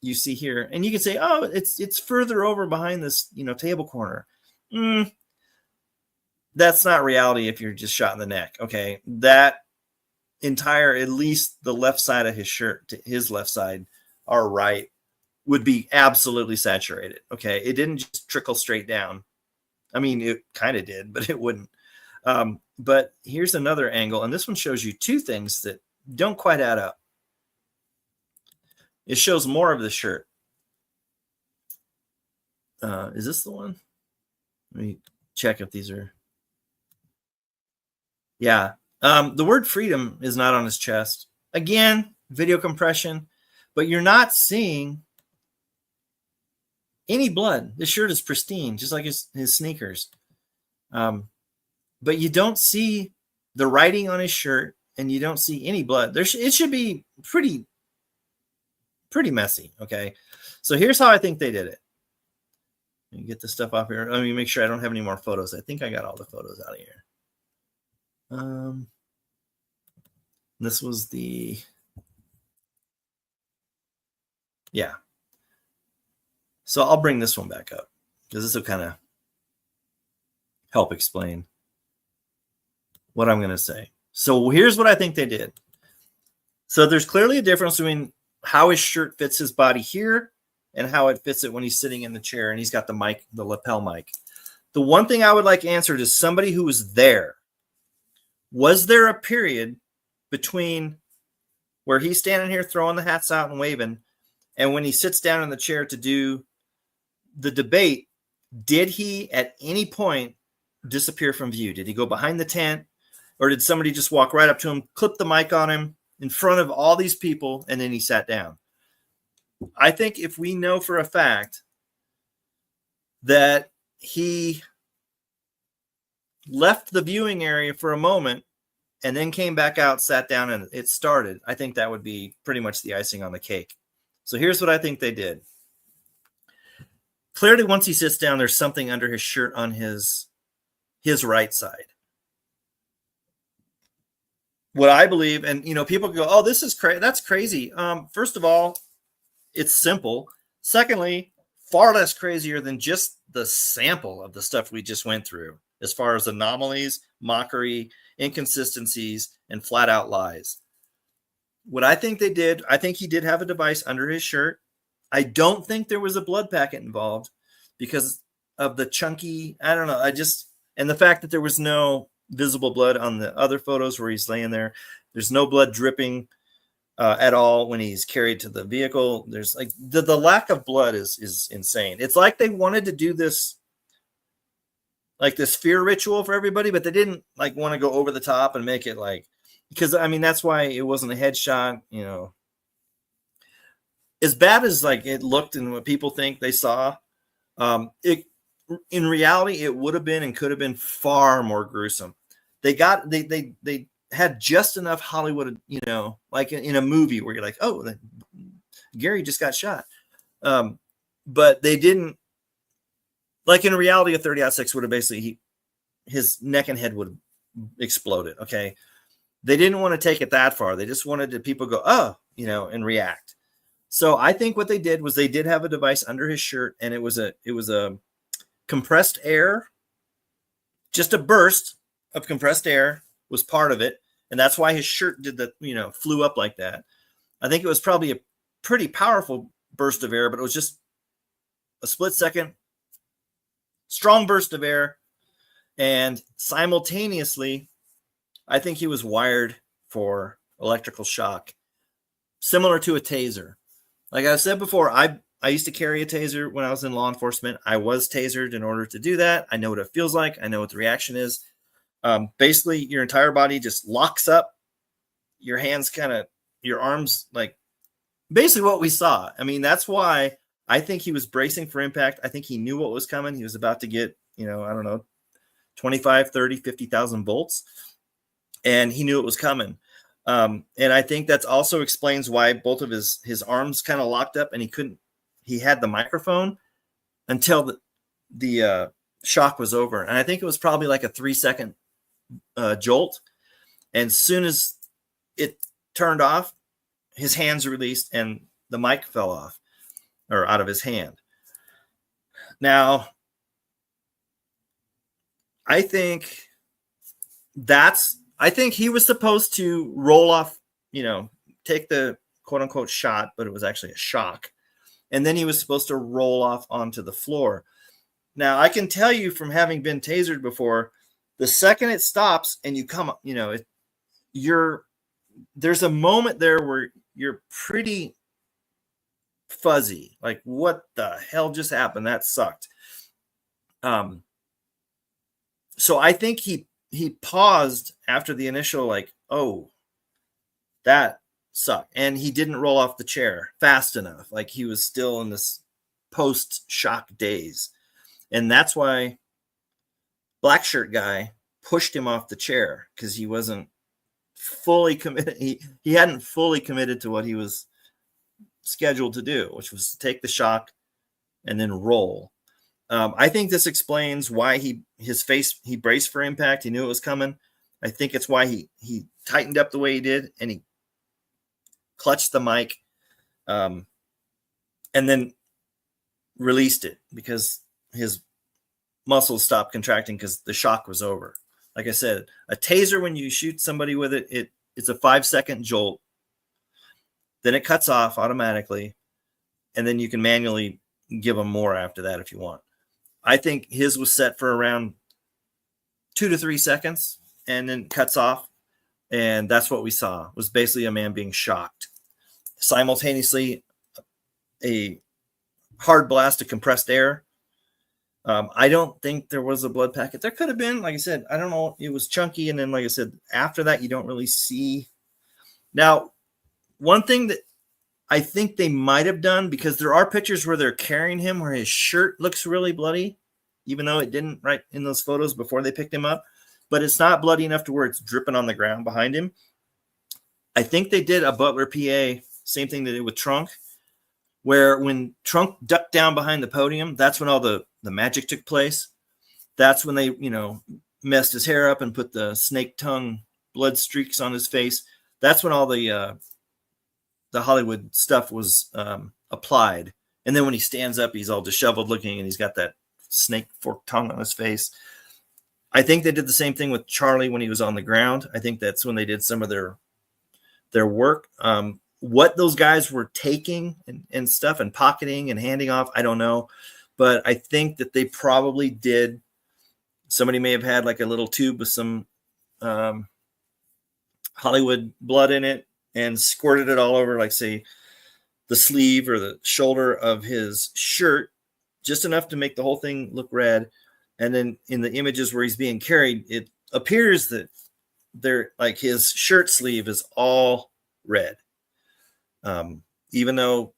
you see here, and you can say, oh, it's further over behind this, table corner. That's not reality if you're just shot in the neck. Okay. That entire, at least the left side of his shirt, his left side, our right, would be absolutely saturated. Okay. It didn't just trickle straight down. I mean, it kind of did, but it wouldn't. But here's another angle. And this one shows you two things that don't quite add up. It shows more of the shirt. Is this the one? Let me check if these are. Yeah. The word freedom is not on his chest. Again, video compression, but you're not seeing any blood. The shirt is pristine, just like his sneakers. But you don't see the writing on his shirt, and you don't see any blood. It should be pretty messy. Okay. So here's how I think they did it. Let me get this stuff off here. Let me make sure I don't have any more photos. I think I got all the photos out of here. This was yeah. So I'll bring this one back up because this will kind of help explain what I'm going to say. So here's what I think they did. So there's clearly a difference between how his shirt fits his body here and how it fits it when he's sitting in the chair and he's got the mic, the lapel mic. The one thing I would like answered is somebody who was there. Was there a period between where he's standing here throwing the hats out and waving, and when he sits down in the chair to do the debate, did he at any point disappear from view? Did he go behind the tent, or did somebody just walk right up to him, clip the mic on him in front of all these people, and then he sat down? I think if we know for a fact that he left the viewing area for a moment and then came back out, sat down, and it started, I think that would be pretty much the icing on the cake. So here's what I think they did. Clearly, once he sits down, there's something under his shirt on his right side. What I believe, and people go, oh, this is crazy. That's crazy. First of all, it's simple. Secondly, far less crazier than just the sample of the stuff we just went through, as far as anomalies, mockery, inconsistencies, and flat out lies. What I think they did, I think he did have a device under his shirt. I don't think there was a blood packet involved because of the chunky, I don't know. And the fact that there was no visible blood on the other photos where he's laying there. There's no blood dripping at all when he's carried to the vehicle. There's like the lack of blood is insane. It's like they wanted to do this, like this fear ritual for everybody, but they didn't like want to go over the top and make it like, because I mean, that's why it wasn't a headshot, as bad as like it looked and what people think they saw, it in reality it would have been and could have been far more gruesome. They had just enough Hollywood, like in a movie where you're like, oh, Gary just got shot. But they didn't, like in reality, a 30-06 would have basically, his neck and head would have exploded. Okay. They didn't want to take it that far. They just wanted to people go, oh, and react. So I think what they did was they did have a device under his shirt, and it was a compressed air, just a burst of compressed air was part of it. And that's why his shirt did the, flew up like that. I think it was probably a pretty powerful burst of air, but it was just a split second, strong burst of air. And simultaneously, I think he was wired for electrical shock, similar to a taser. Like I said before, I used to carry a taser when I was in law enforcement. I was tasered in order to do that. I know what it feels like. I know what the reaction is. Basically, your entire body just locks up. Your hands your arms, like basically what we saw. I mean, that's why I think he was bracing for impact. I think he knew what was coming. He was about to get, I don't know, 25, 30, 50,000 volts. And he knew it was coming. And I think that's also explains why both of his arms kind of locked up, and he had the microphone until the shock was over. And I think it was probably like a 3-second jolt. And as soon as it turned off, his hands released and the mic fell off or out of his hand. Now, I think he was supposed to roll off, take the quote unquote shot, but it was actually a shock. And then he was supposed to roll off onto the floor. Now, I can tell you from having been tasered before, the second it stops and you come up, there's a moment there where you're pretty fuzzy. Like, what the hell just happened? That sucked. So I think he paused after the initial, like, oh, that sucked. And he didn't roll off the chair fast enough. Like, he was still in this post-shock daze. And that's why black shirt guy pushed him off the chair, because he wasn't fully committed. He hadn't fully committed to what he was scheduled to do, which was to take the shock and then roll. I think this explains why he braced for impact. He knew it was coming. I think it's why he tightened up the way he did, and he clutched the mic, and then released it because his muscles stopped contracting because the shock was over. Like I said, a taser, when you shoot somebody with it, it's a 5-second jolt. Then it cuts off automatically, and then you can manually give them more after that if you want. I think his was set for around 2 to 3 seconds and then cuts off. And that's what we saw, was basically a man being shocked. Simultaneously, a hard blast of compressed air. I don't think there was a blood packet. There could have been, like I said, I don't know. It was chunky. And then, like I said, after that, you don't really see. Now, one thing that I think they might have done, because there are pictures where they're carrying him where his shirt looks really bloody, even though it didn't right in those photos before they picked him up, but it's not bloody enough to where it's dripping on the ground behind him. I think they did a Butler PA, same thing they did with Trunk, where when Trunk ducked down behind the podium, that's when all the magic took place. That's when they, messed his hair up and put the snake tongue blood streaks on his face. That's when all the Hollywood stuff was applied. And then when he stands up, he's all disheveled looking and he's got that snake forked tongue on his face. I think they did the same thing with Charlie when he was on the ground. I think that's when they did some of their work. What those guys were taking and stuff and pocketing and handing off, I don't know. But I think that they probably did. Somebody may have had like a little tube with some Hollywood blood in it and squirted it all over, like, say, the sleeve or the shoulder of his shirt, just enough to make the whole thing look red. And then in the images where he's being carried, it appears that his shirt sleeve is all red. Even though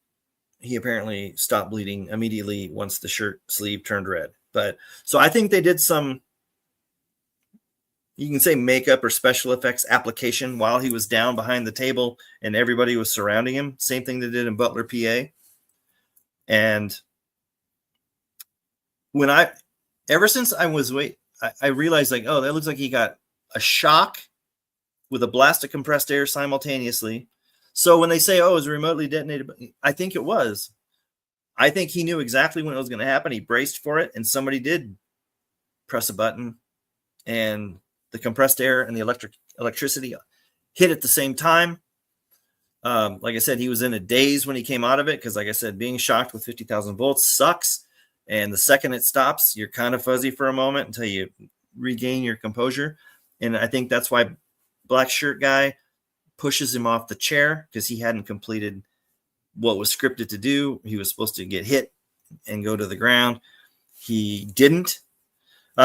he apparently stopped bleeding immediately once the shirt sleeve turned red. But so I think they did some, you can say, makeup or special effects application while he was down behind the table and everybody was surrounding him. Same thing they did in Butler, PA. And ever since I realized, like, oh, that looks like he got a shock with a blast of compressed air simultaneously. So when they say, oh, it was remotely detonated, I think it was. I think he knew exactly when it was going to happen. He braced for it, and somebody did press a button, and the compressed air and the electricity hit at the same time. Like I said, he was in a daze when he came out of it because, like I said, being shocked with 50,000 volts sucks. And the second it stops, you're kind of fuzzy for a moment until you regain your composure. And I think that's why Black Shirt Guy pushes him off the chair, because he hadn't completed what was scripted to do. He was supposed to get hit and go to the ground. He didn't.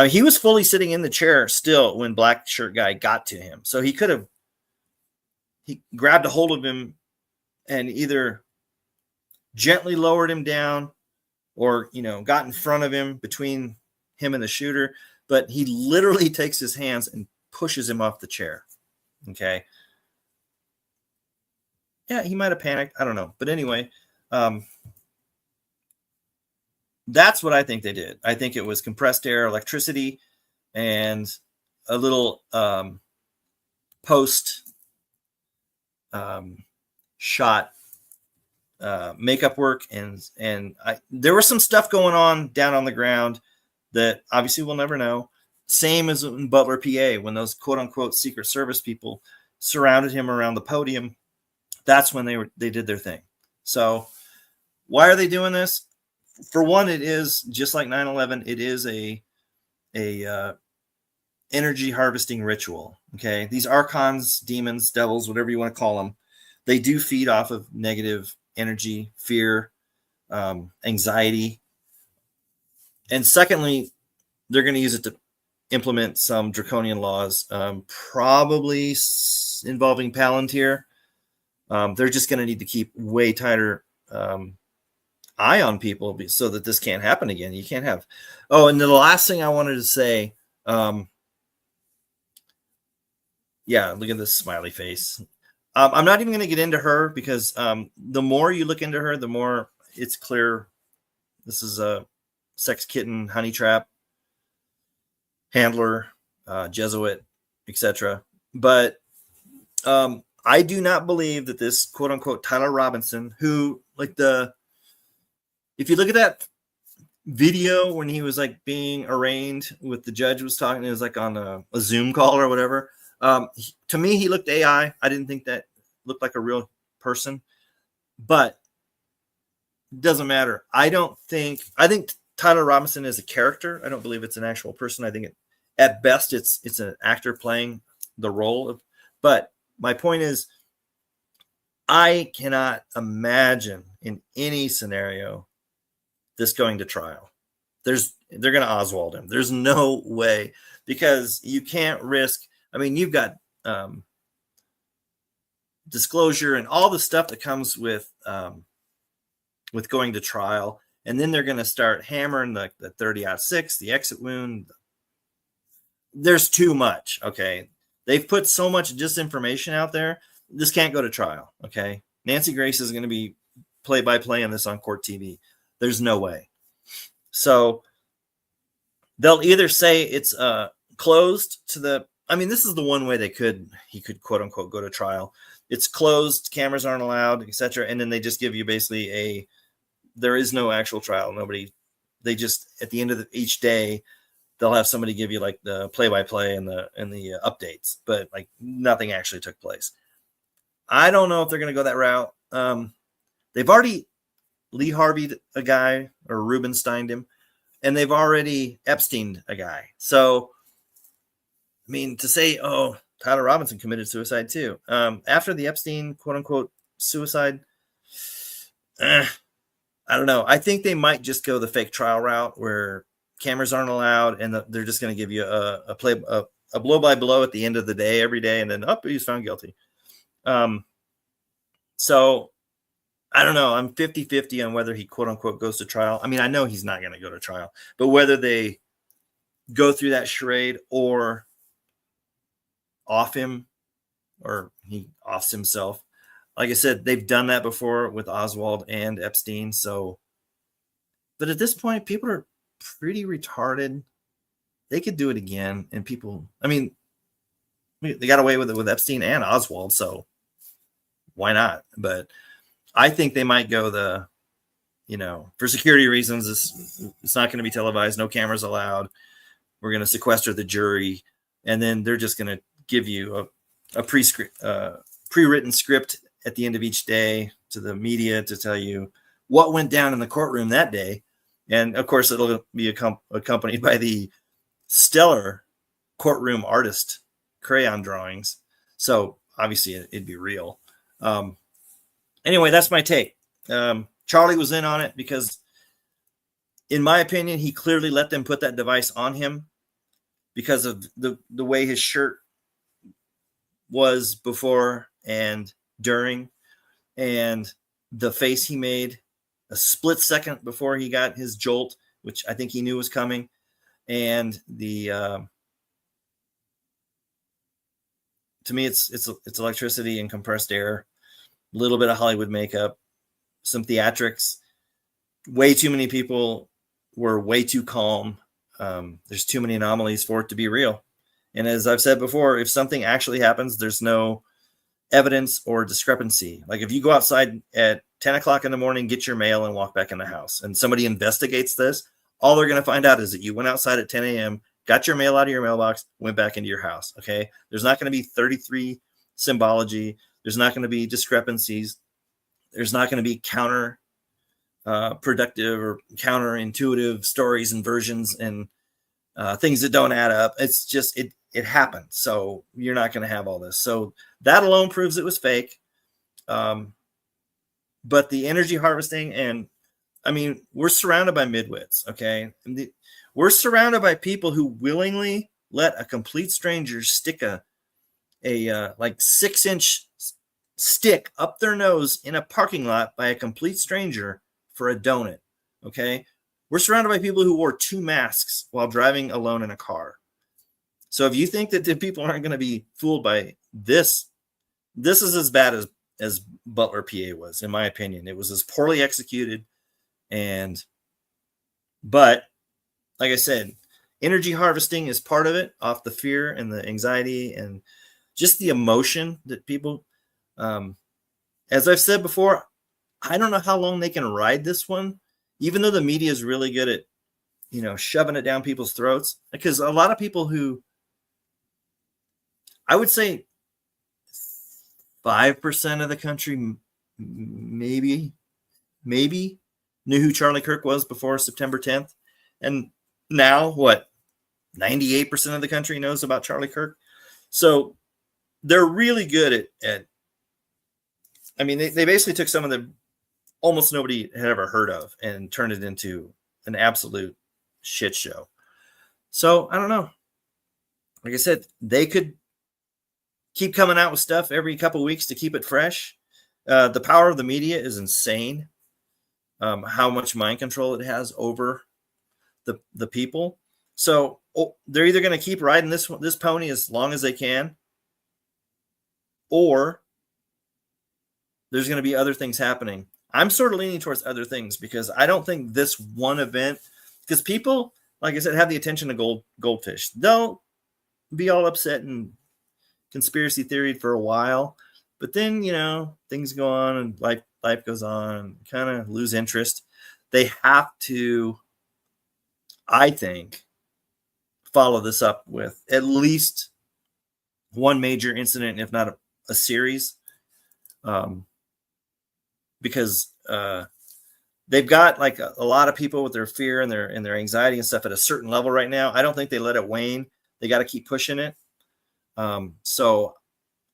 He was fully sitting in the chair still when Black Shirt Guy got to him. So he grabbed a hold of him and either gently lowered him down or, got in front of him between him and the shooter. But he literally takes his hands and pushes him off the chair. Okay. Yeah, he might have panicked. I don't know. But anyway, that's what I think they did. I think it was compressed air, electricity, and a little post shot makeup work. And there was some stuff going on down on the ground that obviously we'll never know. Same as in Butler, PA, when those quote unquote Secret Service people surrounded him around the podium. That's when they did their thing. So why are they doing this? For one, it is just like 9/11. It is a energy harvesting ritual. Okay. These archons, demons, devils, whatever you want to call them, they do feed off of negative energy, fear, anxiety. And secondly, they're going to use it to implement some draconian laws, probably involving Palantir. They're just going to need to keep way tighter eye on people so that this can't happen again. You can't have. Oh, and the last thing I wanted to say, yeah, look at this smiley face. I'm not even going to get into her because the more you look into her, the more it's clear this is a sex kitten, honey trap, handler, Jesuit, etc. But I do not believe that this quote unquote Tyler Robinson, who if you look at that video when he was like being arraigned with the judge was talking, it was like on a Zoom call or whatever. To me, he looked AI. I didn't think that looked like a real person, but it doesn't matter. I think Tyler Robinson is a character. I don't believe it's an actual person. I think at best it's an actor playing the role of, but my point is, I cannot imagine in any scenario this going to trial. They're going to Oswald him. There's no way, because you can't risk. I mean, you've got disclosure and all the stuff that comes with going to trial, and then they're going to start hammering the 30-06, the exit wound. There's too much. Okay, they've put so much disinformation out there. This can't go to trial. Okay, Nancy Grace is going to be play-by-play on this on court TV. There's no way. So they'll either say it's closed to the. I mean, this is the one way he could quote unquote go to trial. It's closed, cameras aren't allowed, etc. And then they just give you basically there is no actual trial. They just at the end of each day, they'll have somebody give you like the play-by-play and the updates, but like nothing actually took place. I don't know if they're going to go that route. They've already Lee Harvey'd a guy or Rubensteined him, and they've already Epsteined a guy. So, I mean, to say, oh, Tyler Robinson committed suicide too. After the Epstein quote unquote suicide, I don't know. I think they might just go the fake trial route where cameras aren't allowed, and they're just going to give you a blow by blow at the end of the day every day, and then he's found guilty. So I don't know. I'm 50-50 on whether he quote unquote goes to trial. I mean, I know he's not going to go to trial, but whether they go through that charade or off him or he offs himself. Like I said, they've done that before with Oswald and Epstein. So, but at this point, people are pretty retarded. They could do it again. And people, I mean, they got away with it with Epstein and Oswald. So why not? But I think they might go the, for security reasons, it's not going to be televised. No cameras allowed. We're going to sequester the jury. And then they're just going to give you a pre-written script at the end of each day to the media to tell you what went down in the courtroom that day. And of course, it'll be accompanied by the stellar courtroom artist crayon drawings. So obviously it'd be real. Anyway, that's my take. Charlie was in on it because, in my opinion, he clearly let them put that device on him because of the way his shirt was before and during, and the face he made a split second before he got his jolt, which I think he knew was coming, and the to me it's electricity and compressed air, a little bit of Hollywood makeup, some theatrics. Way too many people were way too calm. There's too many anomalies for it to be real. And as I've said before, if something actually happens, there's no evidence or discrepancy. Like if you go outside at 10 o'clock in the morning, get your mail and walk back in the house, and somebody investigates this, all they're going to find out is that you went outside at 10 a.m., got your mail out of your mailbox, went back into your house. Okay. There's not going to be 33 symbology. There's not going to be discrepancies. There's not going to be counter productive or counterintuitive stories and versions and things that don't add up. It's just, it happened. So you're not going to have all this. So that alone proves it was fake. But the energy harvesting, and I mean, we're surrounded by midwits. Okay. We're surrounded by people who willingly let a complete stranger stick a like 6-inch stick up their nose in a parking lot by a complete stranger for a donut. Okay. We're surrounded by people who wore 2 masks while driving alone in a car. So if you think that the people aren't going to be fooled by this, this is as bad as Butler, PA was, in my opinion. It was as poorly executed. But like I said, energy harvesting is part of it, off the fear and the anxiety and just the emotion that people, as I've said before, I don't know how long they can ride this one, even though the media is really good at, shoving it down people's throats. Because a lot of people who, I would say 5% of the country, maybe knew who Charlie Kirk was before September 10th. And now what? 98% of the country knows about Charlie Kirk. So they're really good at I mean, they basically took some of the almost nobody had ever heard of and turned it into an absolute shit show. So I don't know. Like I said, they could keep coming out with stuff every couple of weeks to keep it fresh. The power of the media is insane. How much mind control it has over the people. So they're either going to keep riding this pony as long as they can, or there's going to be other things happening. I'm sort of leaning towards other things because I don't think this one event, because people, like I said, have the attention of goldfish. They'll be all upset and conspiracy theory for a while, but then, things go on and life goes on and kind of lose interest. They have to, I think, follow this up with at least one major incident, if not a series. Because they've got like a lot of people with their fear and their anxiety and stuff at a certain level right now. I don't think they let it wane. They got to keep pushing it. So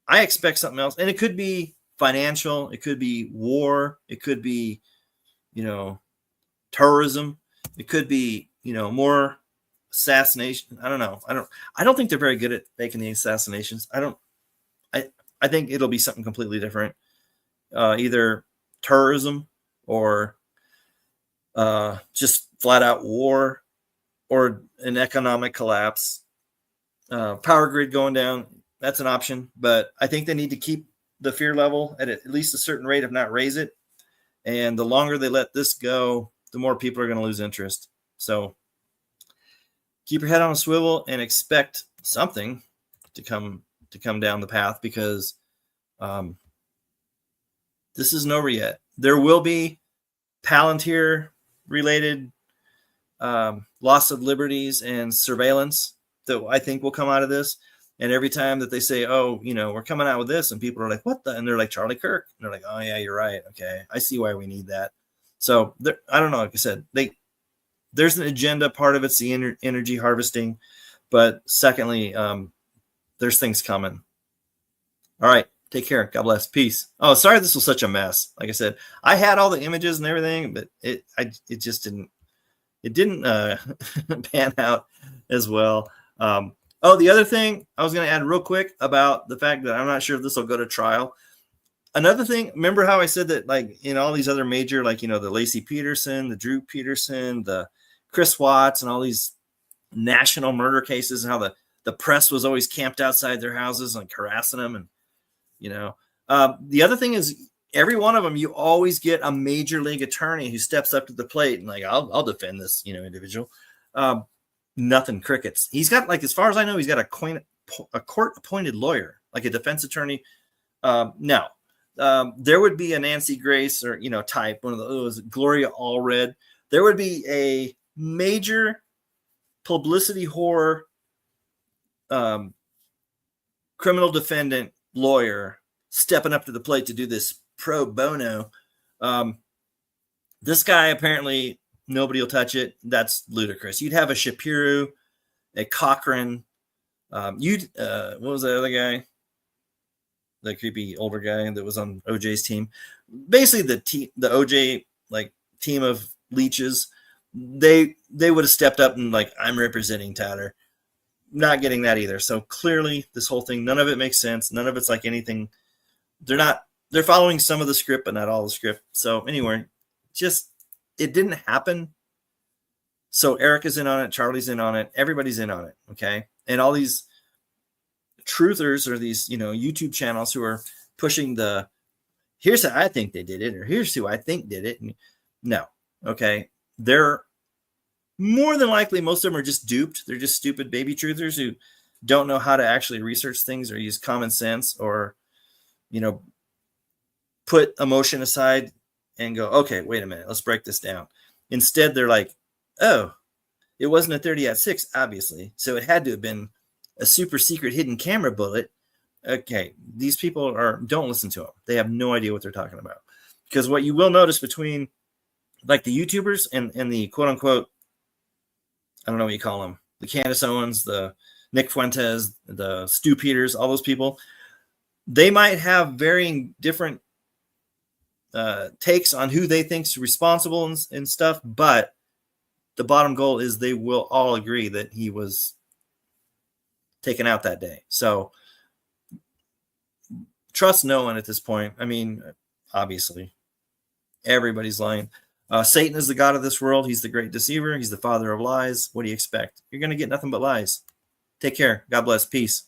I expect something else, and it could be financial. It could be war. It could be, terrorism. It could be, more assassination. I don't know. I don't think they're very good at making the assassinations. I think it'll be something completely different. Either tourism or just flat out war or an economic collapse. Power grid going down, that's an option, but I think they need to keep the fear level at least a certain rate, if not raise it. And the longer they let this go, the more people are going to lose interest. So keep your head on a swivel and expect something to come down the path, because this isn't over yet. There will be Palantir related loss of liberties and surveillance that I think will come out of this. And every time that they say, oh, we're coming out with this, and people are like, what the? And they're like, Charlie Kirk. And they're like, oh, yeah, you're right. Okay, I see why we need that. So I don't know. Like I said, there's an agenda. Part of it's the energy harvesting. But secondly, there's things coming. All right. Take care. God bless. Peace. Oh, sorry this was such a mess. Like I said, I had all the images and everything, but it just didn't pan out as well. The other thing I was going to add real quick about the fact that I'm not sure if this will go to trial. Another thing, remember how I said that, like, in all these other major, like, the Lacey Peterson, the Drew Peterson, the Chris Watts, and all these national murder cases, and how the press was always camped outside their houses and harassing them. And, the other thing is, every one of them, you always get a major league attorney who steps up to the plate and like, I'll defend this, individual. Nothing, crickets. He's got, like, as far as I know, he's got a court appointed lawyer, like a defense attorney. No, there would be a Nancy Grace or, type, one of those, Gloria Allred. There would be a major publicity whore, criminal defendant lawyer stepping up to the plate to do this pro bono. This guy, apparently nobody will touch it. That's ludicrous. You'd have a Shapiro, a Cochran. What was the other guy? The creepy older guy that was on OJ's team. Basically the OJ team of leeches. They would have stepped up and like, I'm representing Tyler. Not getting that either. So clearly this whole thing, none of it makes sense. None of it's like anything. They're following some of the script, but not all the script. So anyway, it didn't happen. So Eric is in on it. Charlie's in on it. Everybody's in on it. Okay. And all these truthers or these, YouTube channels who are pushing here's how I think they did it, or here's who I think did it. No. Okay. They're more than likely, most of them are just duped. They're just stupid baby truthers who don't know how to actually research things or use common sense or, put emotion aside and go, okay, wait a minute, let's break this down. Instead, they're like, oh, it wasn't a 30-6, obviously. So it had to have been a super secret hidden camera bullet. Okay, these people don't listen to them. They have no idea what they're talking about. Because what you will notice between like the YouTubers and the quote unquote, I don't know what you call them, the Candace Owens, the Nick Fuentes, the Stu Peters, all those people, they might have varying different takes on who they think's responsible and stuff, but the bottom goal is they will all agree that he was taken out that day. So trust no one at this point. I mean, obviously, everybody's lying. Satan is the god of this world. He's the great deceiver. He's the father of lies. What do you expect? You're going to get nothing but lies. Take care. God bless. Peace.